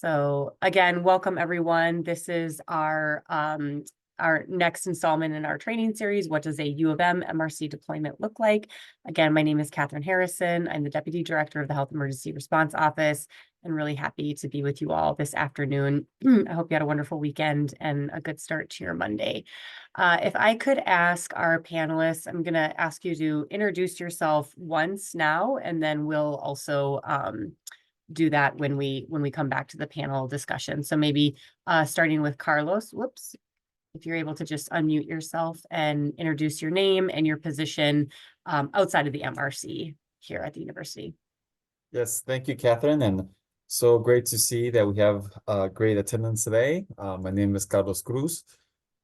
So again, welcome everyone. This is our next installment in our training series. What does a U of M MRC deployment look like? Again, my name is Catherine Harrison. I'm the Deputy Director of the Health Emergency Response Office, and really happy to be with you all this afternoon. I hope you had a wonderful weekend and a good start to your Monday. If I could ask our panelists, I'm going to ask you to introduce yourself once now, and then we'll also do that when we come back to the panel discussion. So maybe starting with Carlos, whoops, if you're able to just unmute yourself and introduce your name and your position outside of the MRC here at the university. Yes, thank you, Catherine. And so great to see that we have great attendance today. My name is Carlos Cruz.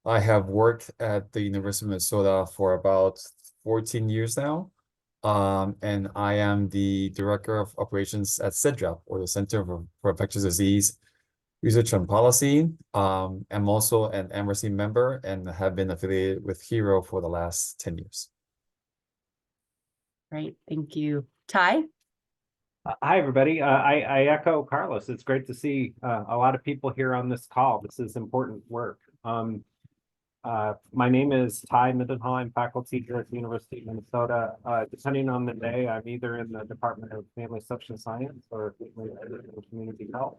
I have worked at the University of Minnesota for about 14 years now. And I am the Director of Operations at CIDRAP, or the Center for Infectious Disease Research and Policy. I'm also an MRC member and have been affiliated with HERO for the last 10 years. Great, thank you. Ty? Hi, everybody. I echo Carlos. It's great to see a lot of people here on this call. This is important work. My name is Ty Middenhall. I'm faculty here at the University of Minnesota. Depending on the day, I'm either in the Department of Family Social Science or Community Health.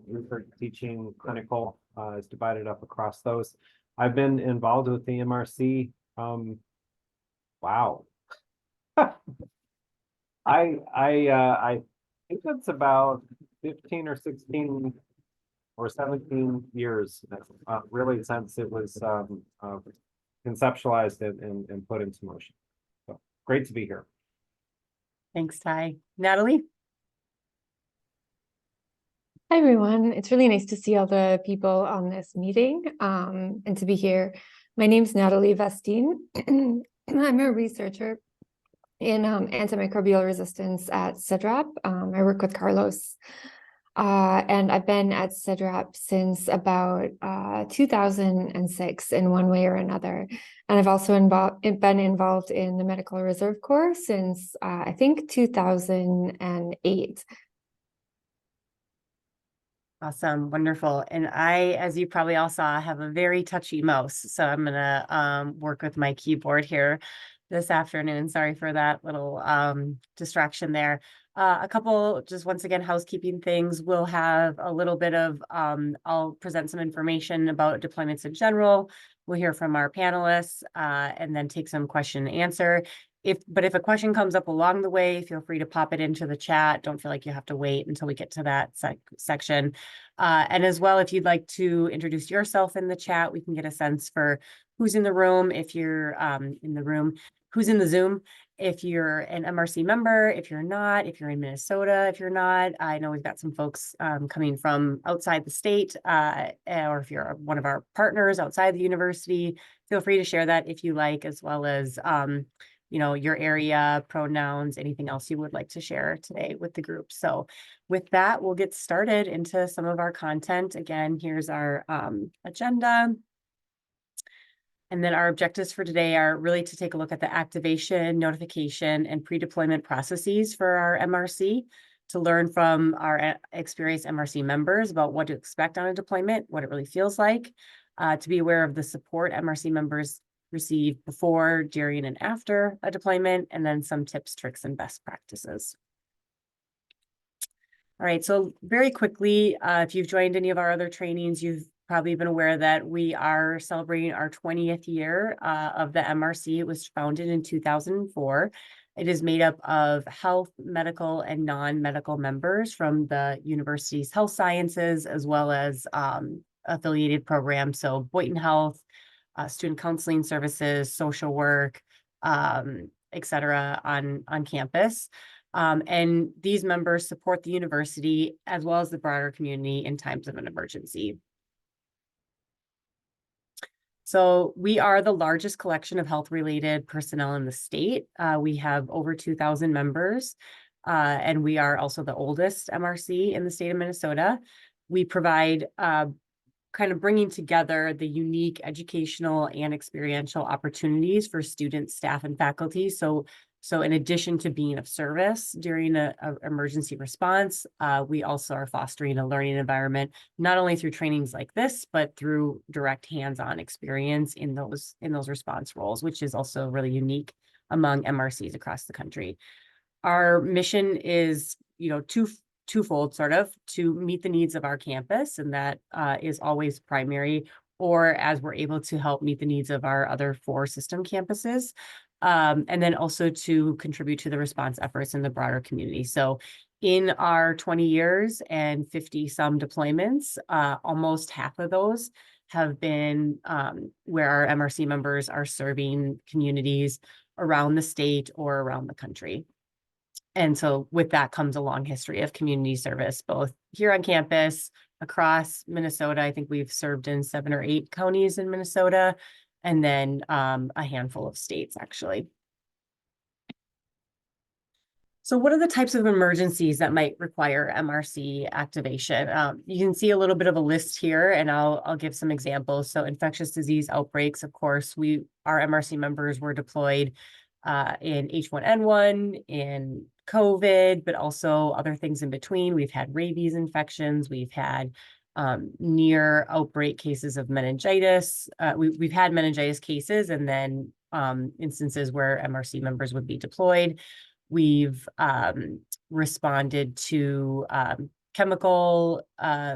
Research, teaching, clinical is divided up across those. I've been involved with the MRC. Wow. I think that's about 15 or 16 or 17 years, really, since it was conceptualized and put into motion. So great to be here. Thanks, Ty. Natalie? Hi, everyone. It's really nice to see all the people on this meeting and to be here. My name is Natalie Vestine. I'm a researcher in antimicrobial resistance at CIDRAP. I work with Carlos. And I've been at CIDRAP since about 2006 in one way or another. And I've also been involved in the Medical Reserve Corps since I think 2008. Awesome, wonderful. And I, as you probably all saw, have a very touchy mouse. So I'm gonna work with my keyboard here this afternoon. Sorry for that little distraction there. A couple, just once again, housekeeping things. We'll have a little bit of, I'll present some information about deployments in general. We'll hear from our panelists and then take some question and answer. But if a question comes up along the way, feel free to pop it into the chat. Don't feel like you have to wait until we get to that section. And as well, if you'd like to introduce yourself in the chat, we can get a sense for who's in the room, if you're in the room, who's in the Zoom, if you're an MRC member, if you're not, if you're in Minnesota, if you're not. I know we've got some folks coming from outside the state, or if you're one of our partners outside the university, feel free to share that if you like, as well as you know, your area, pronouns, anything else you would like to share today with the group. So with that, we'll get started into some of our content. Again, here's our agenda. And then our objectives for today are really to take a look at the activation, notification, and pre-deployment processes for our MRC, to learn from our experienced MRC members about what to expect on a deployment, what it really feels like, to be aware of the support MRC members receive before, during, and after a deployment, and then some tips, tricks, and best practices. All right, so very quickly, if you've joined any of our other trainings, you've probably been aware that we are celebrating our 20th year of the MRC. It was founded in 2004. It is made up of health, medical, and non-medical members from the university's health sciences, as well as affiliated programs. So Boynton Health, student counseling services, social work, et cetera, on campus. And these members support the university as well as the broader community in times of an emergency. So we are the largest collection of health-related personnel in the state. We have over 2,000 members, and we are also the oldest MRC in the state of Minnesota. We provide kind of bringing together the unique educational and experiential opportunities for students, staff, and faculty. So So in addition to being of service during a emergency response, we also are fostering a learning environment, not only through trainings like this, but through direct hands-on experience in those response roles, which is also really unique among MRCs across the country. Our mission is, twofold, sort of, to meet the needs of our campus, and that is always primary, or as we're able to help meet the needs of our other 4 system campuses, and then also to contribute to the response efforts in the broader community. So in our 20 years and 50 some deployments, almost half of those have been where our MRC members are serving communities around the state or around the country. And so with that comes a long history of community service, both here on campus, across Minnesota. I think we've served in 7 or 8 counties in Minnesota, and then a handful of states, actually. So what are the types of emergencies that might require MRC activation? You can see a little bit of a list here, and I'll give some examples. So infectious disease outbreaks, of course, our MRC members were deployed in H1N1, in COVID, but also other things in between. We've had rabies infections. We've had near outbreak cases of meningitis. We've had meningitis cases, and then instances where MRC members would be deployed. We've responded to chemical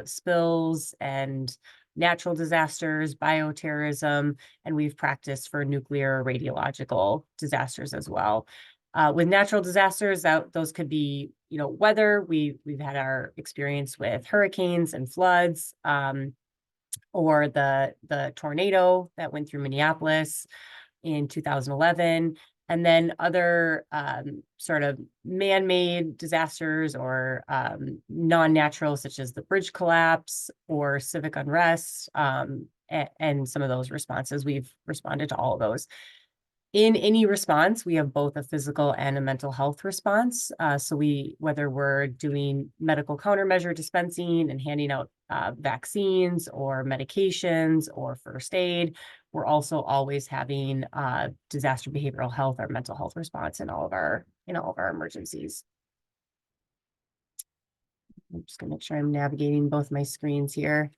spills and natural disasters, bioterrorism, and we've practiced for nuclear radiological disasters as well. With natural disasters, those could be, weather. We've had our experience with hurricanes and floods, or the tornado that went through Minneapolis in 2011. And then other sort of man-made disasters or non-natural, such as the bridge collapse or civic unrest, and some of those responses. We've responded to all of those. In any response, we have both a physical and a mental health response. So whether we're doing medical countermeasure dispensing and handing out vaccines or medications or first aid, we're also always having disaster behavioral health or mental health response in all of our emergencies. I'm just gonna make sure I'm navigating both my screens here.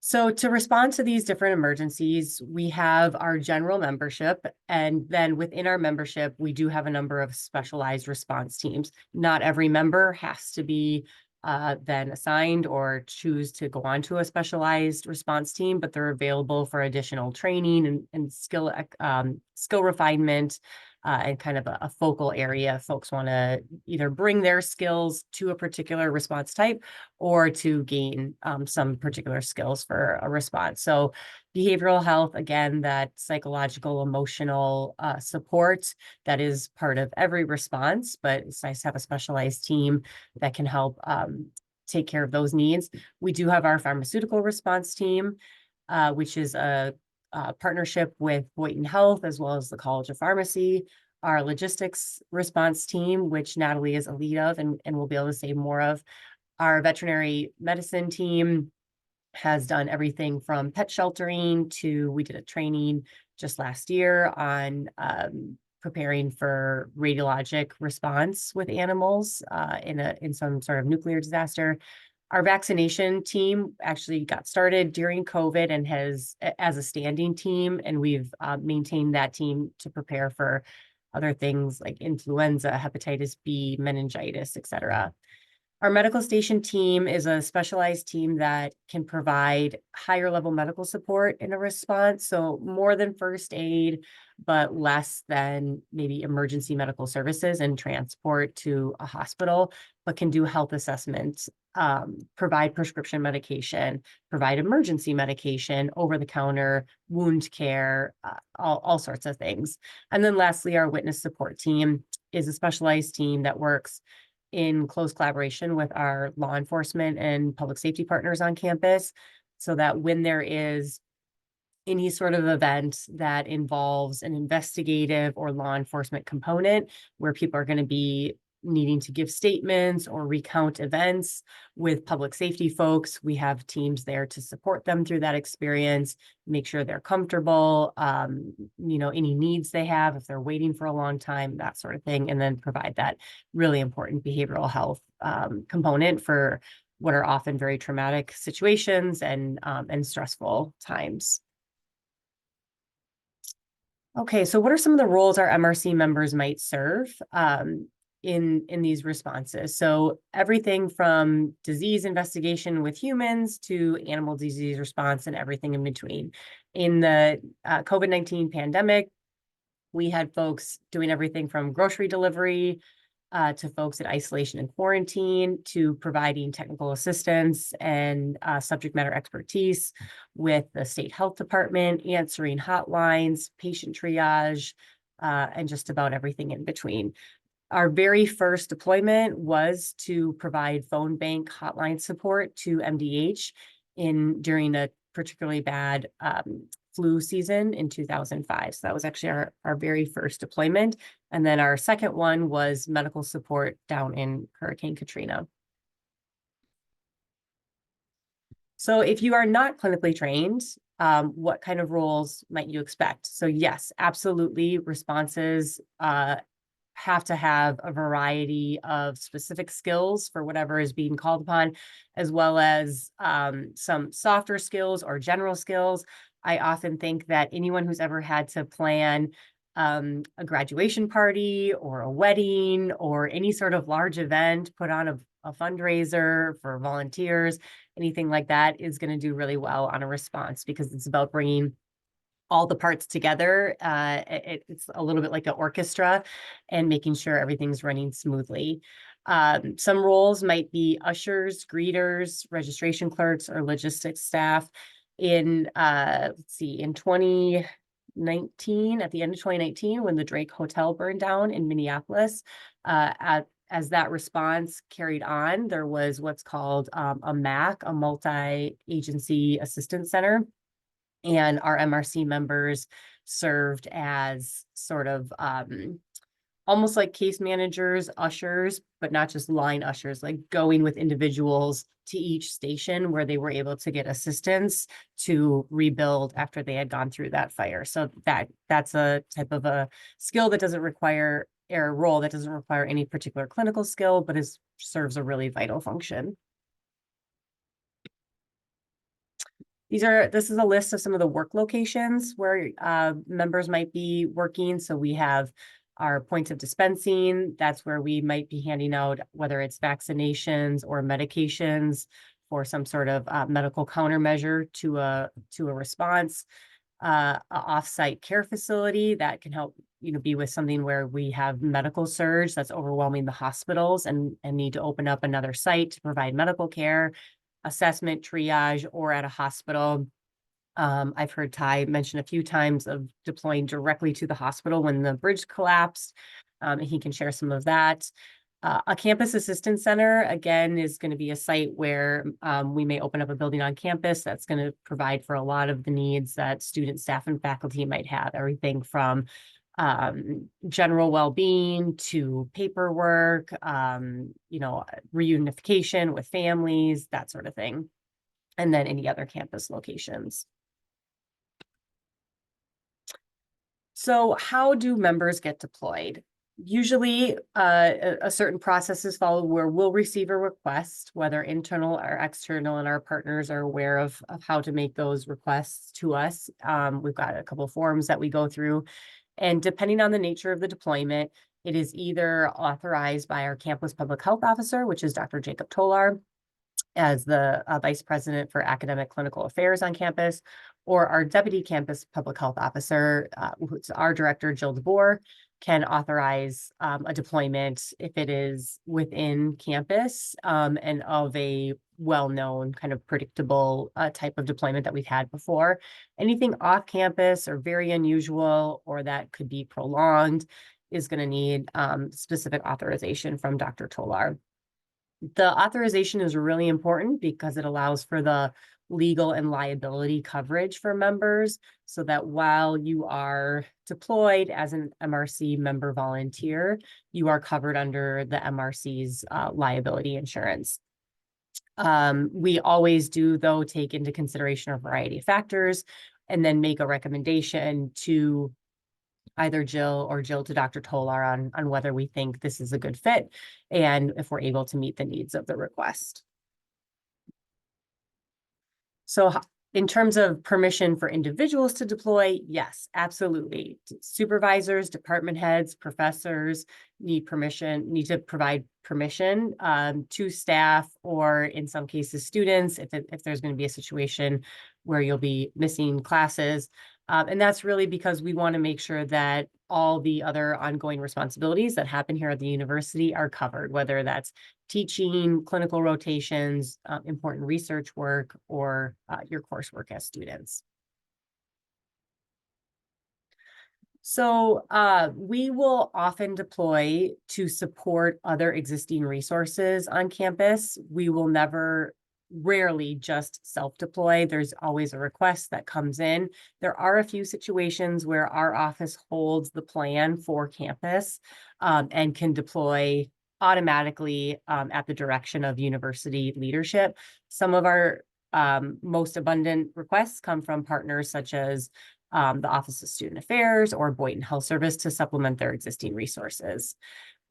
So to respond to these different emergencies, we have our general membership, and then within our membership, we do have a number of specialized response teams. Not every member has to be then assigned or choose to go on to a specialized response team, but they're available for additional training and skill refinement, and kind of a focal area. Folks want to either bring their skills to a particular response type or to gain some particular skills for a response. So behavioral health, again, that psychological, emotional support that is part of every response, but it's nice to have a specialized team that can help take care of those needs. We do have our pharmaceutical response team, which is a partnership with Boynton Health, as well as the College of Pharmacy. Our logistics response team, which Natalie is a lead of, and we'll be able to say more of. Our veterinary medicine team has done everything from pet sheltering to, we did a training just last year on preparing for radiologic response with animals in some sort of nuclear disaster. Our vaccination team actually got started during COVID and has as a standing team, and we've maintained that team to prepare for other things like influenza, hepatitis B, meningitis, etc. Our medical station team is a specialized team that can provide higher level medical support in a response. So more than first aid, but less than maybe emergency medical services and transport to a hospital, but can do health assessments, provide prescription medication, provide emergency medication, over-the-counter, wound care, all sorts of things. And then lastly, our witness support team is a specialized team that works in close collaboration with our law enforcement and public safety partners on campus, so that when there is any sort of event that involves an investigative or law enforcement component where people are going to be needing to give statements or recount events with public safety folks. We have teams there to support them through that experience, make sure they're comfortable, any needs they have, if they're waiting for a long time, that sort of thing, and then provide that really important behavioral health component for what are often very traumatic situations and stressful times. Okay, so what are some of the roles our MRC members might serve in these responses? So everything from disease investigation with humans to animal disease response and everything in between. In the COVID-19 pandemic, we had folks doing everything from grocery delivery to folks in isolation and quarantine, to providing technical assistance and subject matter expertise with the state health department, answering hotlines, patient triage, and just about everything in between. Our very first deployment was to provide phone bank hotline support to MDH during a particularly bad flu season in 2005. So that was actually our very first deployment. And then our second one was medical support down in Hurricane Katrina. So if you are not clinically trained, what kind of roles might you expect? So yes, absolutely, responses have to have a variety of specific skills for whatever is being called upon, as well as some softer skills or general skills. I often think that anyone who's ever had to plan a graduation party or a wedding or any sort of large event, put on a fundraiser for volunteers, anything like that is going to do really well on a response, because it's about bringing all the parts together. It's a little bit like an orchestra, and making sure everything's running smoothly. Some roles might be ushers, greeters, registration clerks, or logistics staff. In 2019, at the end of 2019, when the Drake Hotel burned down in Minneapolis, as that response carried on, there was what's called a MAC, a multi-agency assistance center. And our MRC members served as sort of almost like case managers, ushers, but not just line ushers, like going with individuals to each station where they were able to get assistance to rebuild after they had gone through that fire. So that's a type of a skill that doesn't require, or a role that doesn't require any particular clinical skill, but serves a really vital function. This is a list of some of the work locations where members might be working. So we have our points of dispensing. That's where we might be handing out, whether it's vaccinations or medications for some sort of medical countermeasure to a response. A offsite care facility that can help, be with something where we have medical surge that's overwhelming the hospitals and need to open up another site to provide medical care, assessment, triage, or at a hospital. I've heard Ty mention a few times of deploying directly to the hospital when the bridge collapsed. And he can share some of that. A campus assistance center, again, is going to be a site where we may open up a building on campus that's going to provide for a lot of the needs that students, staff, and faculty might have. Everything from general well-being to paperwork, reunification with families, that sort of thing. And then any other campus locations. So how do members get deployed? Usually a certain process is followed where we'll receive a request, whether internal or external, and our partners are aware of how to make those requests to us. We've got a couple of forms that we go through. And depending on the nature of the deployment, it is either authorized by our campus public health officer, which is Dr. Jacob Tolar, as the Vice President for Academic Clinical Affairs on campus, or our Deputy Campus Public Health Officer, who's our Director, Jill DeBoer, can authorize a deployment if it is within campus and of a well-known, kind of predictable type of deployment that we've had before. Anything off campus or very unusual, or that could be prolonged, is going to need specific authorization from Dr. Tolar. The authorization is really important because it allows for the legal and liability coverage for members so that while you are deployed as an MRC member volunteer, you are covered under the MRC's liability insurance. We always do, though, take into consideration a variety of factors and then make a recommendation to either Jill or Jill to Dr. Tolar on whether we think this is a good fit and if we're able to meet the needs of the request. So in terms of permission for individuals to deploy, yes, absolutely. Supervisors, department heads, professors need to provide permission to staff, or in some cases, students, if there's going to be a situation where you'll be missing classes. And that's really because we want to make sure that all the other ongoing responsibilities that happen here at the university are covered, whether that's teaching, clinical rotations, important research work, or your coursework as students. So we will often deploy to support other existing resources on campus. We will rarely just self-deploy. There's always a request that comes in. There are a few situations where our office holds the plan for campus and can deploy automatically at the direction of university leadership. Some of our most abundant requests come from partners such as the Office of Student Affairs or Boynton Health Service to supplement their existing resources.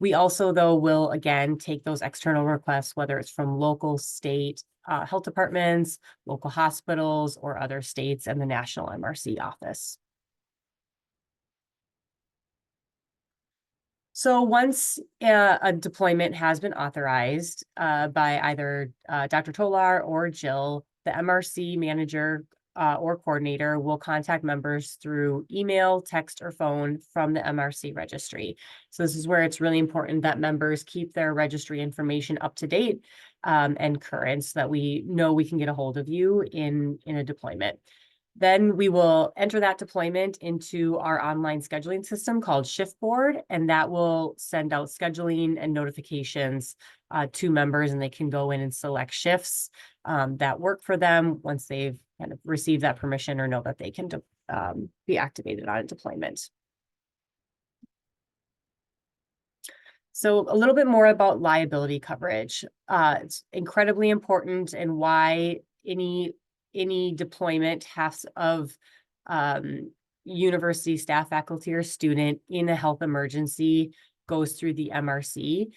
We also, though, will again take those external requests, whether it's from local, state health departments, local hospitals, or other states and the National MRC office. So once a deployment has been authorized by either Dr. Tolar or Jill, the MRC manager or coordinator will contact members through email, text, or phone from the MRC registry. So this is where it's really important that members keep their registry information up to date and current so that we know we can get a hold of you in a deployment. Then we will enter that deployment into our online scheduling system called Shiftboard, and that will send out scheduling and notifications to members, and they can go in and select shifts that work for them once they've kind of received that permission or know that they can be activated on a deployment. So a little bit more about liability coverage. It's incredibly important, and why any deployment of university staff, faculty, or student in a health emergency goes through the MRC.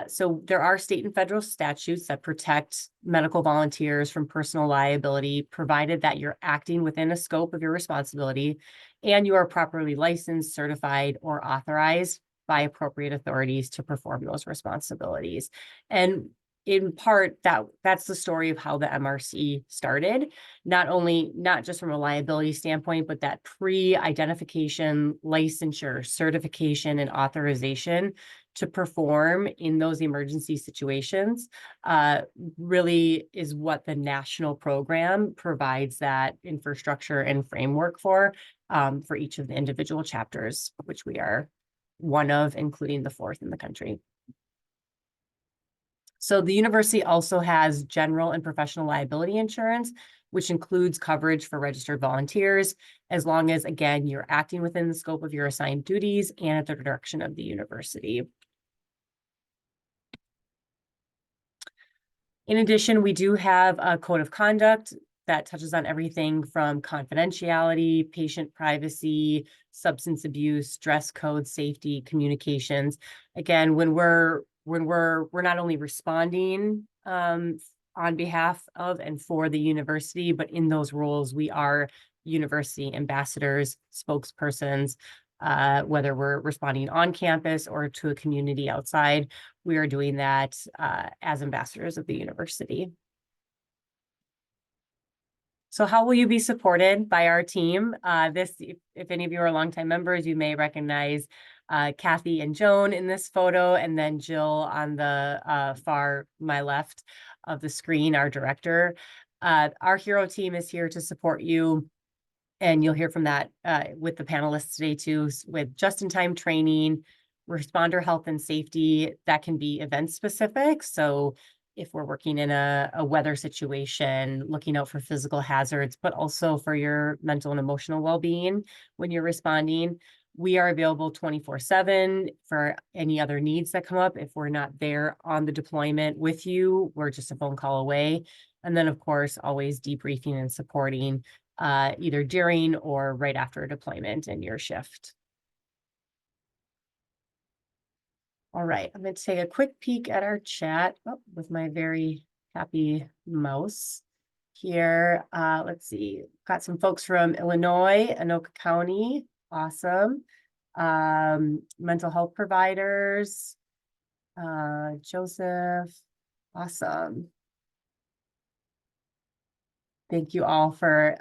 So there are state and federal statutes that protect medical volunteers from personal liability, provided that you're acting within a scope of your responsibility and you are properly licensed, certified, or authorized by appropriate authorities to perform those responsibilities. And in part, that's the story of how the MRC started, not just from a liability standpoint, but that pre-identification, licensure, certification, and authorization to perform in those emergency situations really is what the national program provides that infrastructure and framework for each of the individual chapters, which we are one of, including the 4th in the country. So the university also has general and professional liability insurance, which includes coverage for registered volunteers, as long as, again, you're acting within the scope of your assigned duties and at the direction of the university. In addition, we do have a code of conduct that touches on everything from confidentiality, patient privacy, substance abuse, dress code, safety, communications. Again, when we're not only responding on behalf of and for the university, but in those roles, we are university ambassadors, spokespersons, whether we're responding on campus or to a community outside, we are doing that as ambassadors of the university. So how will you be supported by our team? If any of you are longtime members, you may recognize Kathy and Joan in this photo, and then Jill on the far my left of the screen, our director. Our hero team is here to support you, and you'll hear from that with the panelists today too, with just-in-time training, responder health and safety, that can be event specific. So if we're working in a weather situation, looking out for physical hazards, but also for your mental and emotional well-being when you're responding. We are available 24/7 for any other needs that come up. If we're not there on the deployment with you, we're just a phone call away. And then, of course, always debriefing and supporting either during or right after a deployment in your shift. All right, I'm going to take a quick peek at our chat with my very happy mouse here. Let's see, got some folks from Illinois, Anoka County. Awesome. Mental health providers. Joseph. Awesome. Thank you all for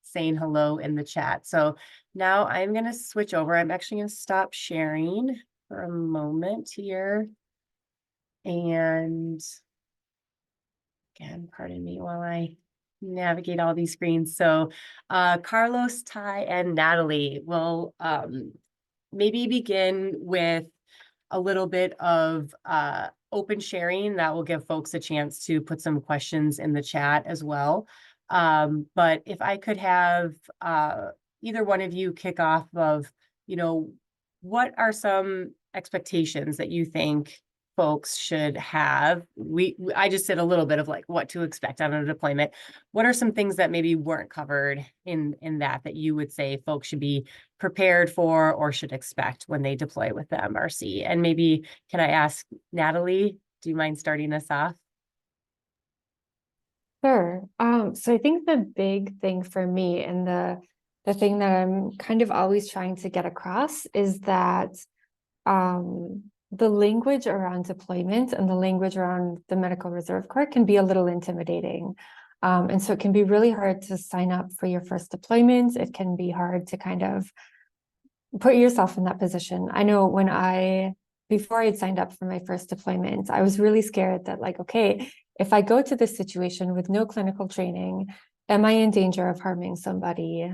saying hello in the chat. So now I'm going to switch over. I'm actually going to stop sharing for a moment here. And again, pardon me while I navigate all these screens. So Carlos, Ty, and Natalie will maybe begin with a little bit of open sharing that will give folks a chance to put some questions in the chat as well. But if I could have either one of you kick off of, what are some expectations that you think folks should have? I just did a little bit of like what to expect on a deployment. What are some things that maybe weren't covered in that you would say folks should be prepared for or should expect when they deploy with the MRC? And maybe can I ask Natalie, do you mind starting us off? Sure. So I think the big thing for me and the thing that I'm kind of always trying to get across is that the language around deployment and the language around the Medical Reserve Corps can be a little intimidating. And so it can be really hard to sign up for your first deployment. It can be hard to kind of put yourself in that position. I know before I had signed up for my first deployment, I was really scared that like, okay, if I go to this situation with no clinical training, am I in danger of harming somebody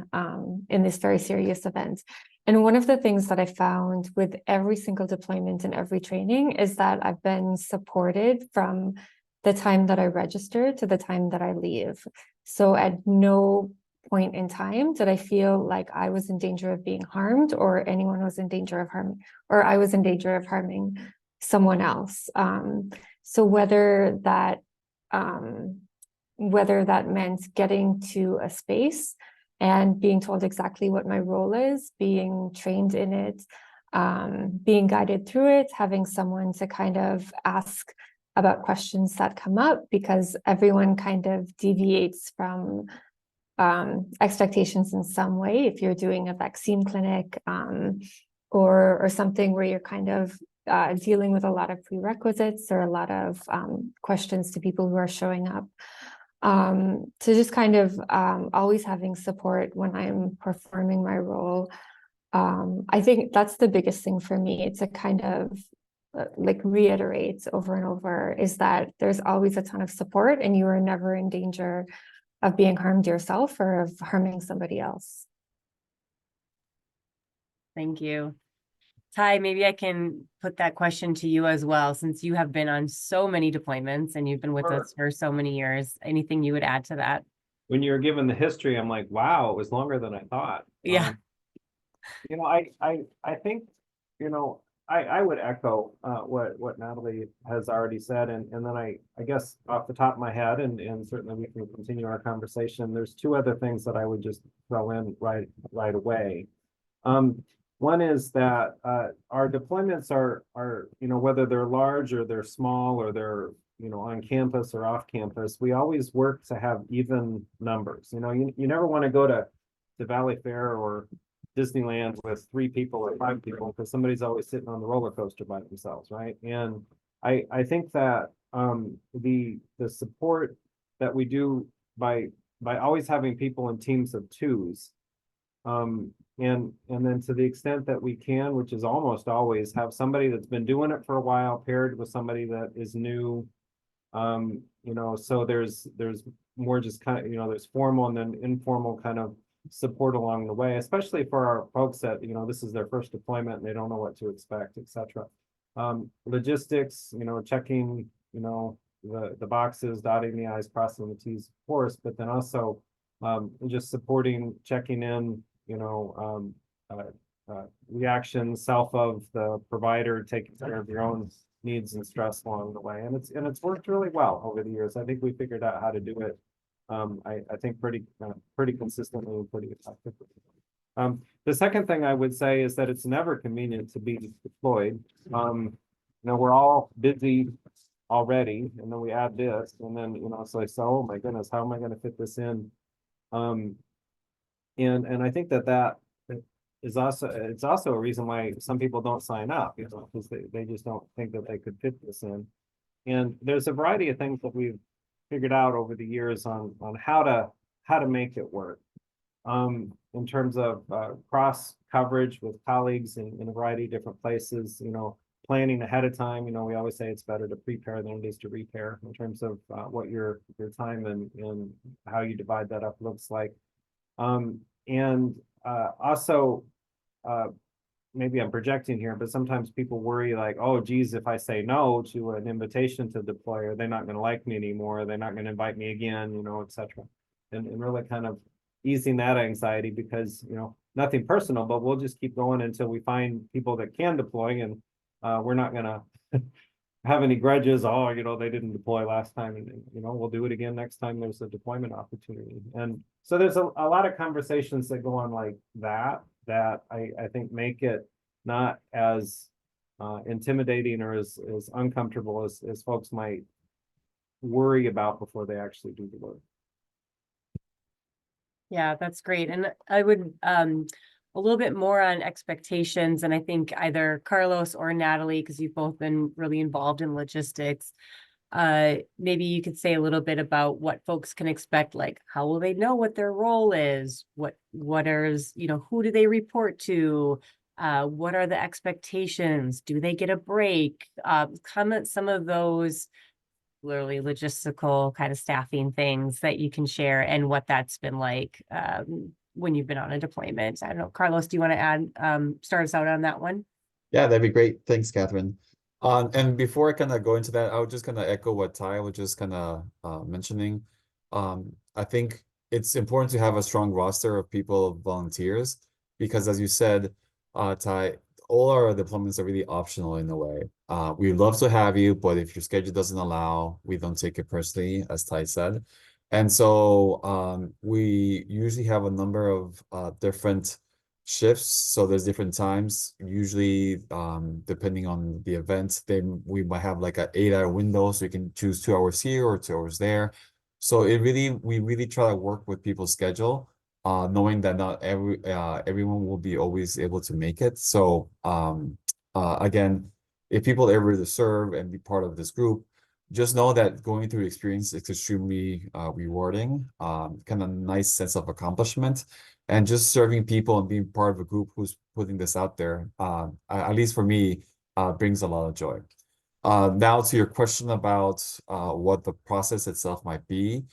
in this very serious event? And one of the things that I found with every single deployment and every training is that I've been supported from the time that I register to the time that I leave. So at no point in time did I feel like I was in danger of being harmed or anyone was in danger of harm, or I was in danger of harming someone else. So whether that meant getting to a space and being told exactly what my role is, being trained in it, being guided through it, having someone to kind of ask about questions that come up, because everyone kind of deviates from expectations in some way. If you're doing a vaccine clinic or something where you're kind of dealing with a lot of prerequisites or a lot of questions to people who are showing up. So just kind of always having support when I'm performing my role. I think that's the biggest thing for me. It's a kind of like reiterate over and over is that there's always a ton of support and you are never in danger of being harmed yourself or of harming somebody else. Thank you. Ty, maybe I can put that question to you as well, since you have been on so many deployments and you've been with us for so many years. Anything you would add to that? When you were given the history, I'm like, wow, it was longer than I thought. Yeah. I think, I would echo what Natalie has already said, and then I guess off the top of my head, and certainly we can continue our conversation. There's two other things that I would just throw in right away. One is that our deployments are whether they're large or they're small or they're on campus or off campus, we always work to have even numbers. You never want to go to Valley Fair or Disneyland with 3 people or 5 people because somebody's always sitting on the roller coaster by themselves, right? And I think that the support that we do by always having people in teams of 2s, and then to the extent that we can, which is almost always, have somebody that's been doing it for a while paired with somebody that is new. So there's more just kind of, there's formal and then informal kind of support along the way, especially for our folks that, you know, this is their first deployment and they don't know what to expect, etc. Logistics, you know, checking, you know, the boxes, dotting the i's, crossing the t's, of course, but then also just supporting, checking in, you know, reactions, self of the provider, taking care of your own needs and stress along the way. And it's worked really well over the years. I think we figured out how to do it. I think pretty consistently and pretty effectively. The second thing I would say is that it's never convenient to be deployed. You know, we're all busy already, and then we add this, and then, you know, it's like, so, oh my goodness, how am I going to fit this in? And I think that is also, it's also a reason why some people don't sign up, you know, because they just don't think that they could fit this in. And there's a variety of things that we've figured out over the years on how to make it work. In terms of cross coverage with colleagues in a variety of different places, you know, planning ahead of time. You know, we always say it's better to prepare than it is to repair in terms of what your time and how you divide that up looks like. And also, maybe I'm projecting here, but sometimes people worry like, oh, geez, if I say no to an invitation to deploy, are they not going to like me anymore? They're not going to invite me again, you know, etc. And really kind of easing that anxiety because, you know, nothing personal, but we'll just keep going until we find people that can deploy, and we're not going to have any grudges. Oh, you know, they didn't deploy last time, and, you know, we'll do it again next time there's a deployment opportunity. And so there's a lot of conversations that go on like that I think make it not as intimidating or as uncomfortable as folks might worry about before they actually do the work. Yeah, that's great. And I would a little bit more on expectations, and I think either Carlos or Natalie, because you've both been really involved in logistics, maybe you could say a little bit about what folks can expect, like how will they know what their role is, what is, you know, who do they report to, what are the expectations, do they get a break, comment some of those literally logistical kind of staffing things that you can share and what that's been like when you've been on a deployment. I don't know, Carlos, do you want to add, start us out on that one? Yeah, that'd be great. Thanks, Catherine. And before I kind of go into that, I would just kind of echo what Ty was just kind of mentioning. I think it's important to have a strong roster of people, volunteers, because as you said, Ty, all our deployments are really optional in a way. We'd love to have you, but if your schedule doesn't allow, we don't take it personally, as Ty said. And so we usually have a number of different shifts, so there's different times, usually depending on the event. Then we might have like an 8-hour window, so you can choose 2 hours here or 2 hours there. So we really try to work with people's schedule, knowing that not everyone will be always able to make it. So again, if people are able to serve and be part of this group, just know that going through the experience is extremely rewarding, kind of nice sense of accomplishment. And just serving people and being part of a group who's putting this out there, at least for me, brings a lot of joy. Now to your question about what the process itself might be,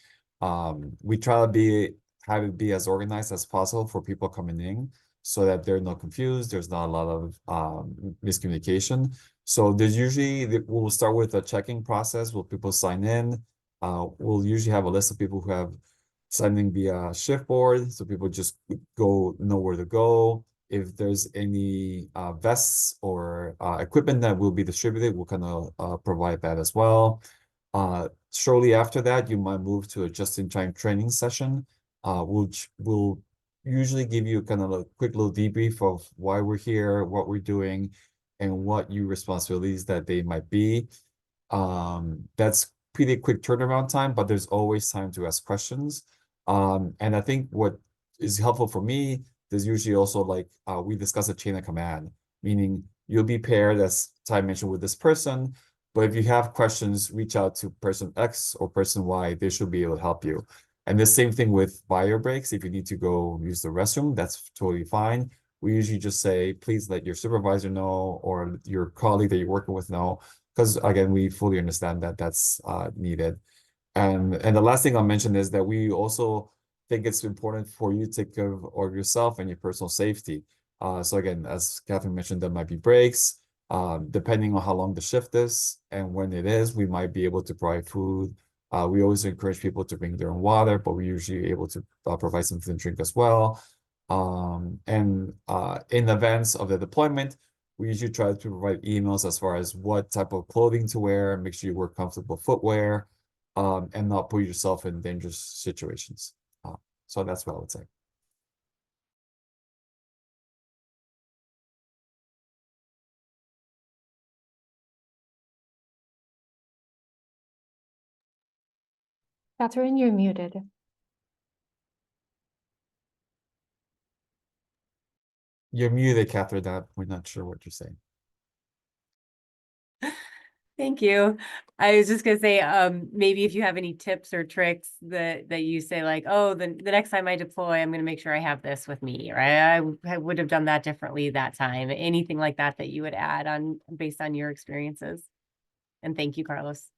we try to have it be as organized as possible for people coming in so that they're not confused, there's not a lot of miscommunication. So there's usually, we'll start with a checking process where people sign in. We'll usually have a list of people who have signing via shift board, so people just know where to go. If there's any vests or equipment that will be distributed, we'll kind of provide that as well. Shortly after that, you might move to a just-in-time training session, which will usually give you kind of a quick little debrief of why we're here, what we're doing, and what your responsibilities that they might be. That's pretty quick turnaround time, but there's always time to ask questions. And I think what is helpful for me, there's usually also like we discuss a chain of command, meaning you'll be paired, as Ty mentioned, with this person, but if you have questions, reach out to person X or person Y, they should be able to help you. And the same thing with bio breaks. If you need to go use the restroom, that's totally fine. We usually just say, please let your supervisor know or your colleague that you're working with know, because again, we fully understand that that's needed. And the last thing I'll mention is that we also think it's important for you to take care of yourself and your personal safety. So again, as Catherine mentioned, there might be breaks, depending on how long the shift is and when it is, we might be able to provide food. We always encourage people to bring their own water, but we're usually able to provide something to drink as well. In advance of the deployment, we usually try to provide emails as far as what type of clothing to wear, make sure you wear comfortable footwear, and not put yourself in dangerous situations. So that's what I would say. Catherine, you're muted. You're muted, Catherine. We're not sure what you're saying. Thank you. I was just gonna say, maybe if you have any tips or tricks that you say like, oh, the next time I deploy, I'm gonna make sure I have this with me, right? I would have done that differently that time. Anything like that that you would add on based on your experiences? And thank you, Carlos.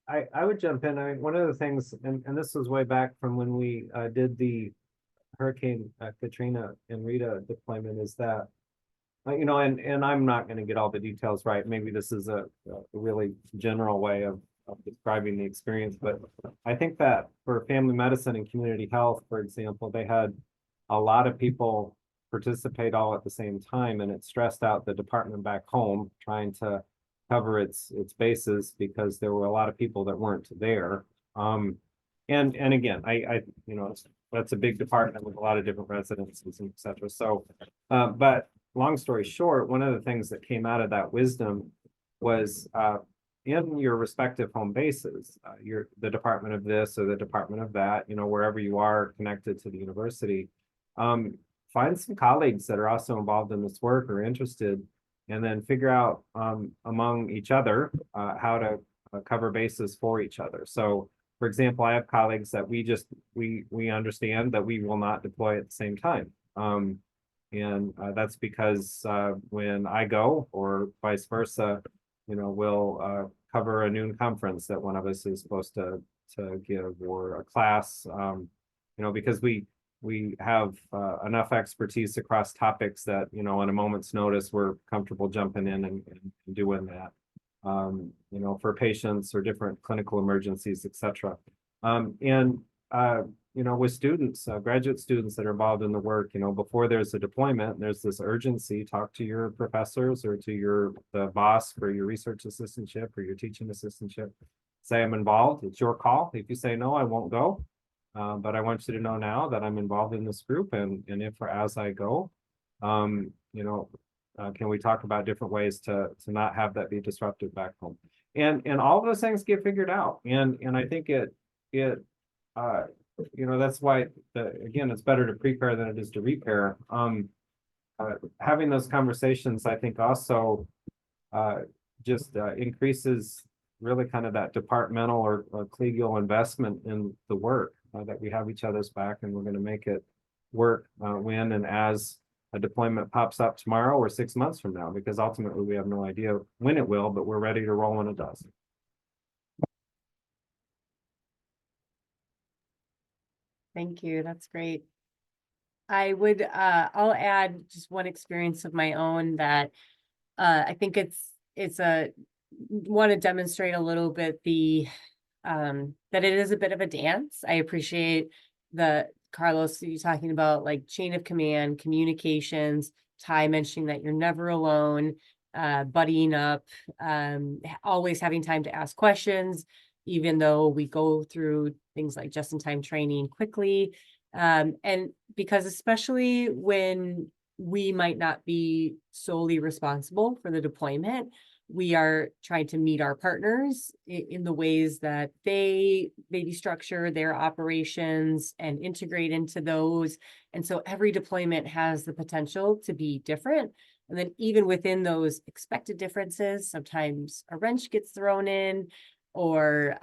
I would jump in. I mean, one of the things, and this was way back from when we did the Hurricane Katrina and Rita deployment, is that you know, and I'm not going to get all the details right. Maybe this is a really general way of describing the experience, but I think that for family medicine and community health, for example, they had a lot of people participate all at the same time, and it stressed out the department back home trying to cover its bases because there were a lot of people that weren't there. And again, I you know, that's a big department with a lot of different residences and et cetera. So, but long story short, one of the things that came out of that wisdom was in your respective home bases, the department of this or the department of that, you know, wherever you are connected to the university, find some colleagues that are also involved in this work or interested, and then figure out among each other how to cover bases for each other. So, for example, I have colleagues that we understand that we will not deploy at the same time. And that's because when I go, or vice versa, you know, we'll cover a noon conference that one of us is supposed to give, or a class, you know, because we have enough expertise across topics that, you know, on a moment's notice, we're comfortable jumping in and doing that, you know, for patients or different clinical emergencies, et cetera. You know, with students, graduate students that are involved in the work, you know, before there's a deployment, there's this urgency. Talk to your professors or to the boss for your research assistantship or your teaching assistantship. Say, I'm involved. It's your call. If you say no, I won't go. But I want you to know now that I'm involved in this group, and if or as I go, you know, can we talk about different ways to not have that be disruptive back home? And all of those things get figured out. And I think you know, that's why again, it's better to prepare than it is to repair. Having those conversations, I think, also just increases really kind of that departmental or collegial investment in the work, that we have each other's back, and we're going to make it work when and as a deployment pops up tomorrow or 6 months from now, because ultimately we have no idea when it will, but we're ready to roll when it does. Thank you. That's great. I'll add just one experience of my own that I think it's want to demonstrate a little bit that it is a bit of a dance. I appreciate Carlos, you talking about like chain of command, communications, Ty mentioning that you're never alone, buddying up, always having time to ask questions, even though we go through things like just-in-time training quickly. And because especially when we might not be solely responsible for the deployment, we are trying to meet our partners in the ways that they maybe structure their operations and integrate into those. And so every deployment has the potential to be different. And then even within those expected differences, sometimes a wrench gets thrown in, or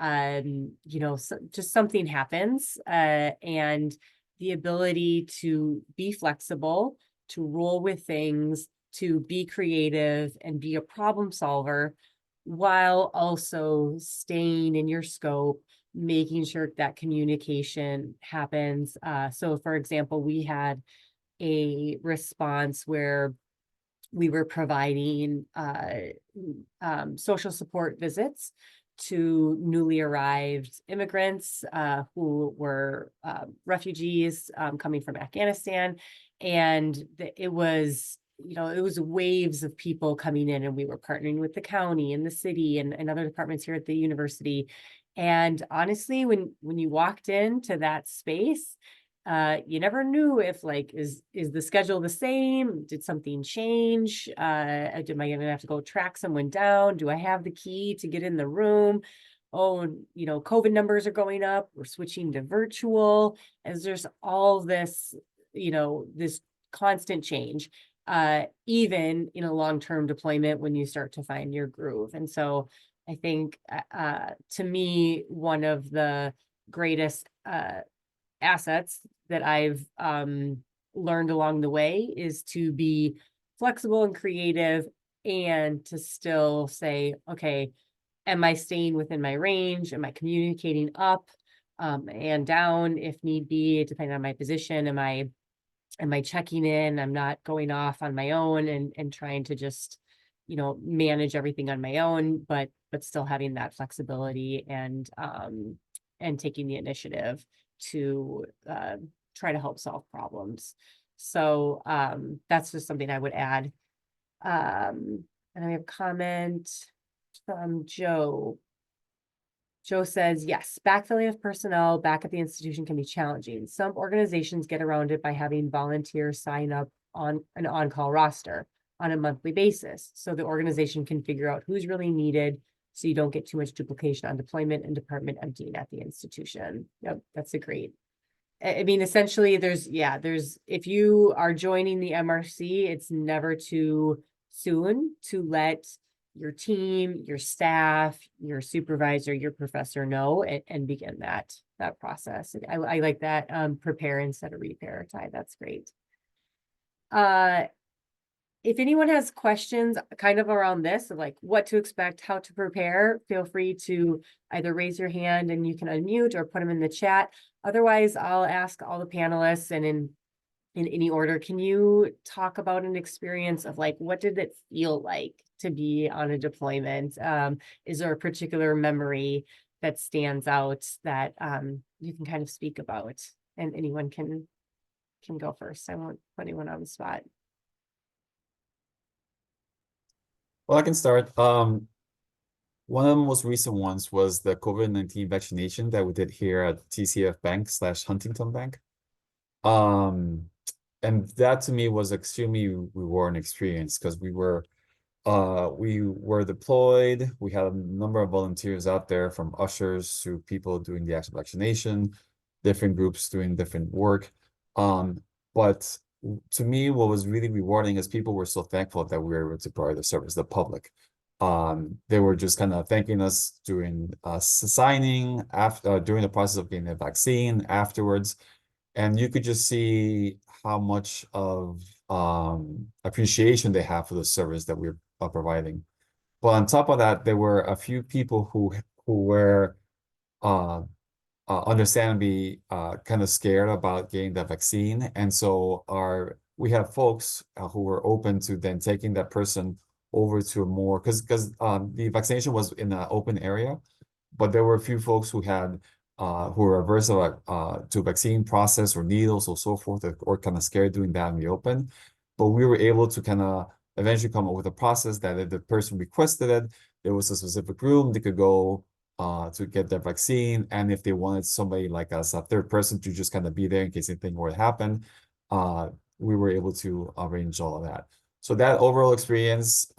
you know, just something happens, and the ability to be flexible, to roll with things, to be creative and be a problem solver, while also staying in your scope, making sure that communication happens. So for example, we had a response where we were providing social support visits to newly arrived immigrants who were refugees coming from Afghanistan. And it was, it was waves of people coming in, and we were partnering with the county and the city and other departments here at the university. And honestly, when you walked into that space, you never knew if like, is the schedule the same? Did something change? Am I gonna have to go track someone down? Do I have the key to get in the room? Oh, and COVID numbers are going up. We're switching to virtual, as there's all this, this constant change, even in a long-term deployment when you start to find your groove. And so I think, to me, one of the greatest, assets that I've learned along the way is to be flexible and creative, and to still say, okay, am I staying within my range? Am I communicating up and down if need be, depending on my position? Am I checking in? I'm not going off on my own and trying to just, manage everything on my own, but still having that flexibility and taking the initiative to try to help solve problems. So that's just something I would add. And I have a comment from Joe. Joe says, yes, backfilling of personnel back at the institution can be challenging. Some organizations get around it by having volunteers sign up on an on-call roster on a monthly basis, so the organization can figure out who's really needed, so you don't get too much duplication on deployment and department emptying at the institution. Yep, that's a great. I mean, essentially, there's, if you are joining the MRC, it's never too soon to let your team, your staff, your supervisor, your professor know, and begin that process. I like that, prepare instead of repair, Ty. That's great. If anyone has questions kind of around this, of like what to expect, how to prepare, feel free to either raise your hand and you can unmute, or put them in the chat. Otherwise, I'll ask all the panelists, and in any order, can you talk about an experience of like, what did it feel like to be on a deployment? Is there a particular memory that stands out that you can kind of speak about? And anyone can go first. I won't put anyone on the spot. Well, I can start. One of the most recent ones was the COVID-19 vaccination that we did here at TCF Bank / Huntington Bank. And that to me was extremely rewarding experience, because we were deployed. We had a number of volunteers out there, from ushers to people doing the actual vaccination, different groups doing different work. But to me, what was really rewarding is people were so thankful that we were able to provide the service to the public. They were just kind of thanking us during signing, after during the process of getting the vaccine, afterwards. And you could just see how much of appreciation they have for the service that we're providing. But on top of that, there were a few people who were understandably kind of scared about getting the vaccine. And so we have folks who were open to then taking that person over to a more, because the vaccination was in an open area, but there were a few folks who were averse to vaccine process or needles or so forth, or kind of scared doing that in the open. But we were able to kind of eventually come up with a process that if the person requested it, there was a specific room they could go to get their vaccine. And if they wanted somebody like us, a third person, to just kind of be there in case anything were to happen, we were able to arrange all of that. So that overall experience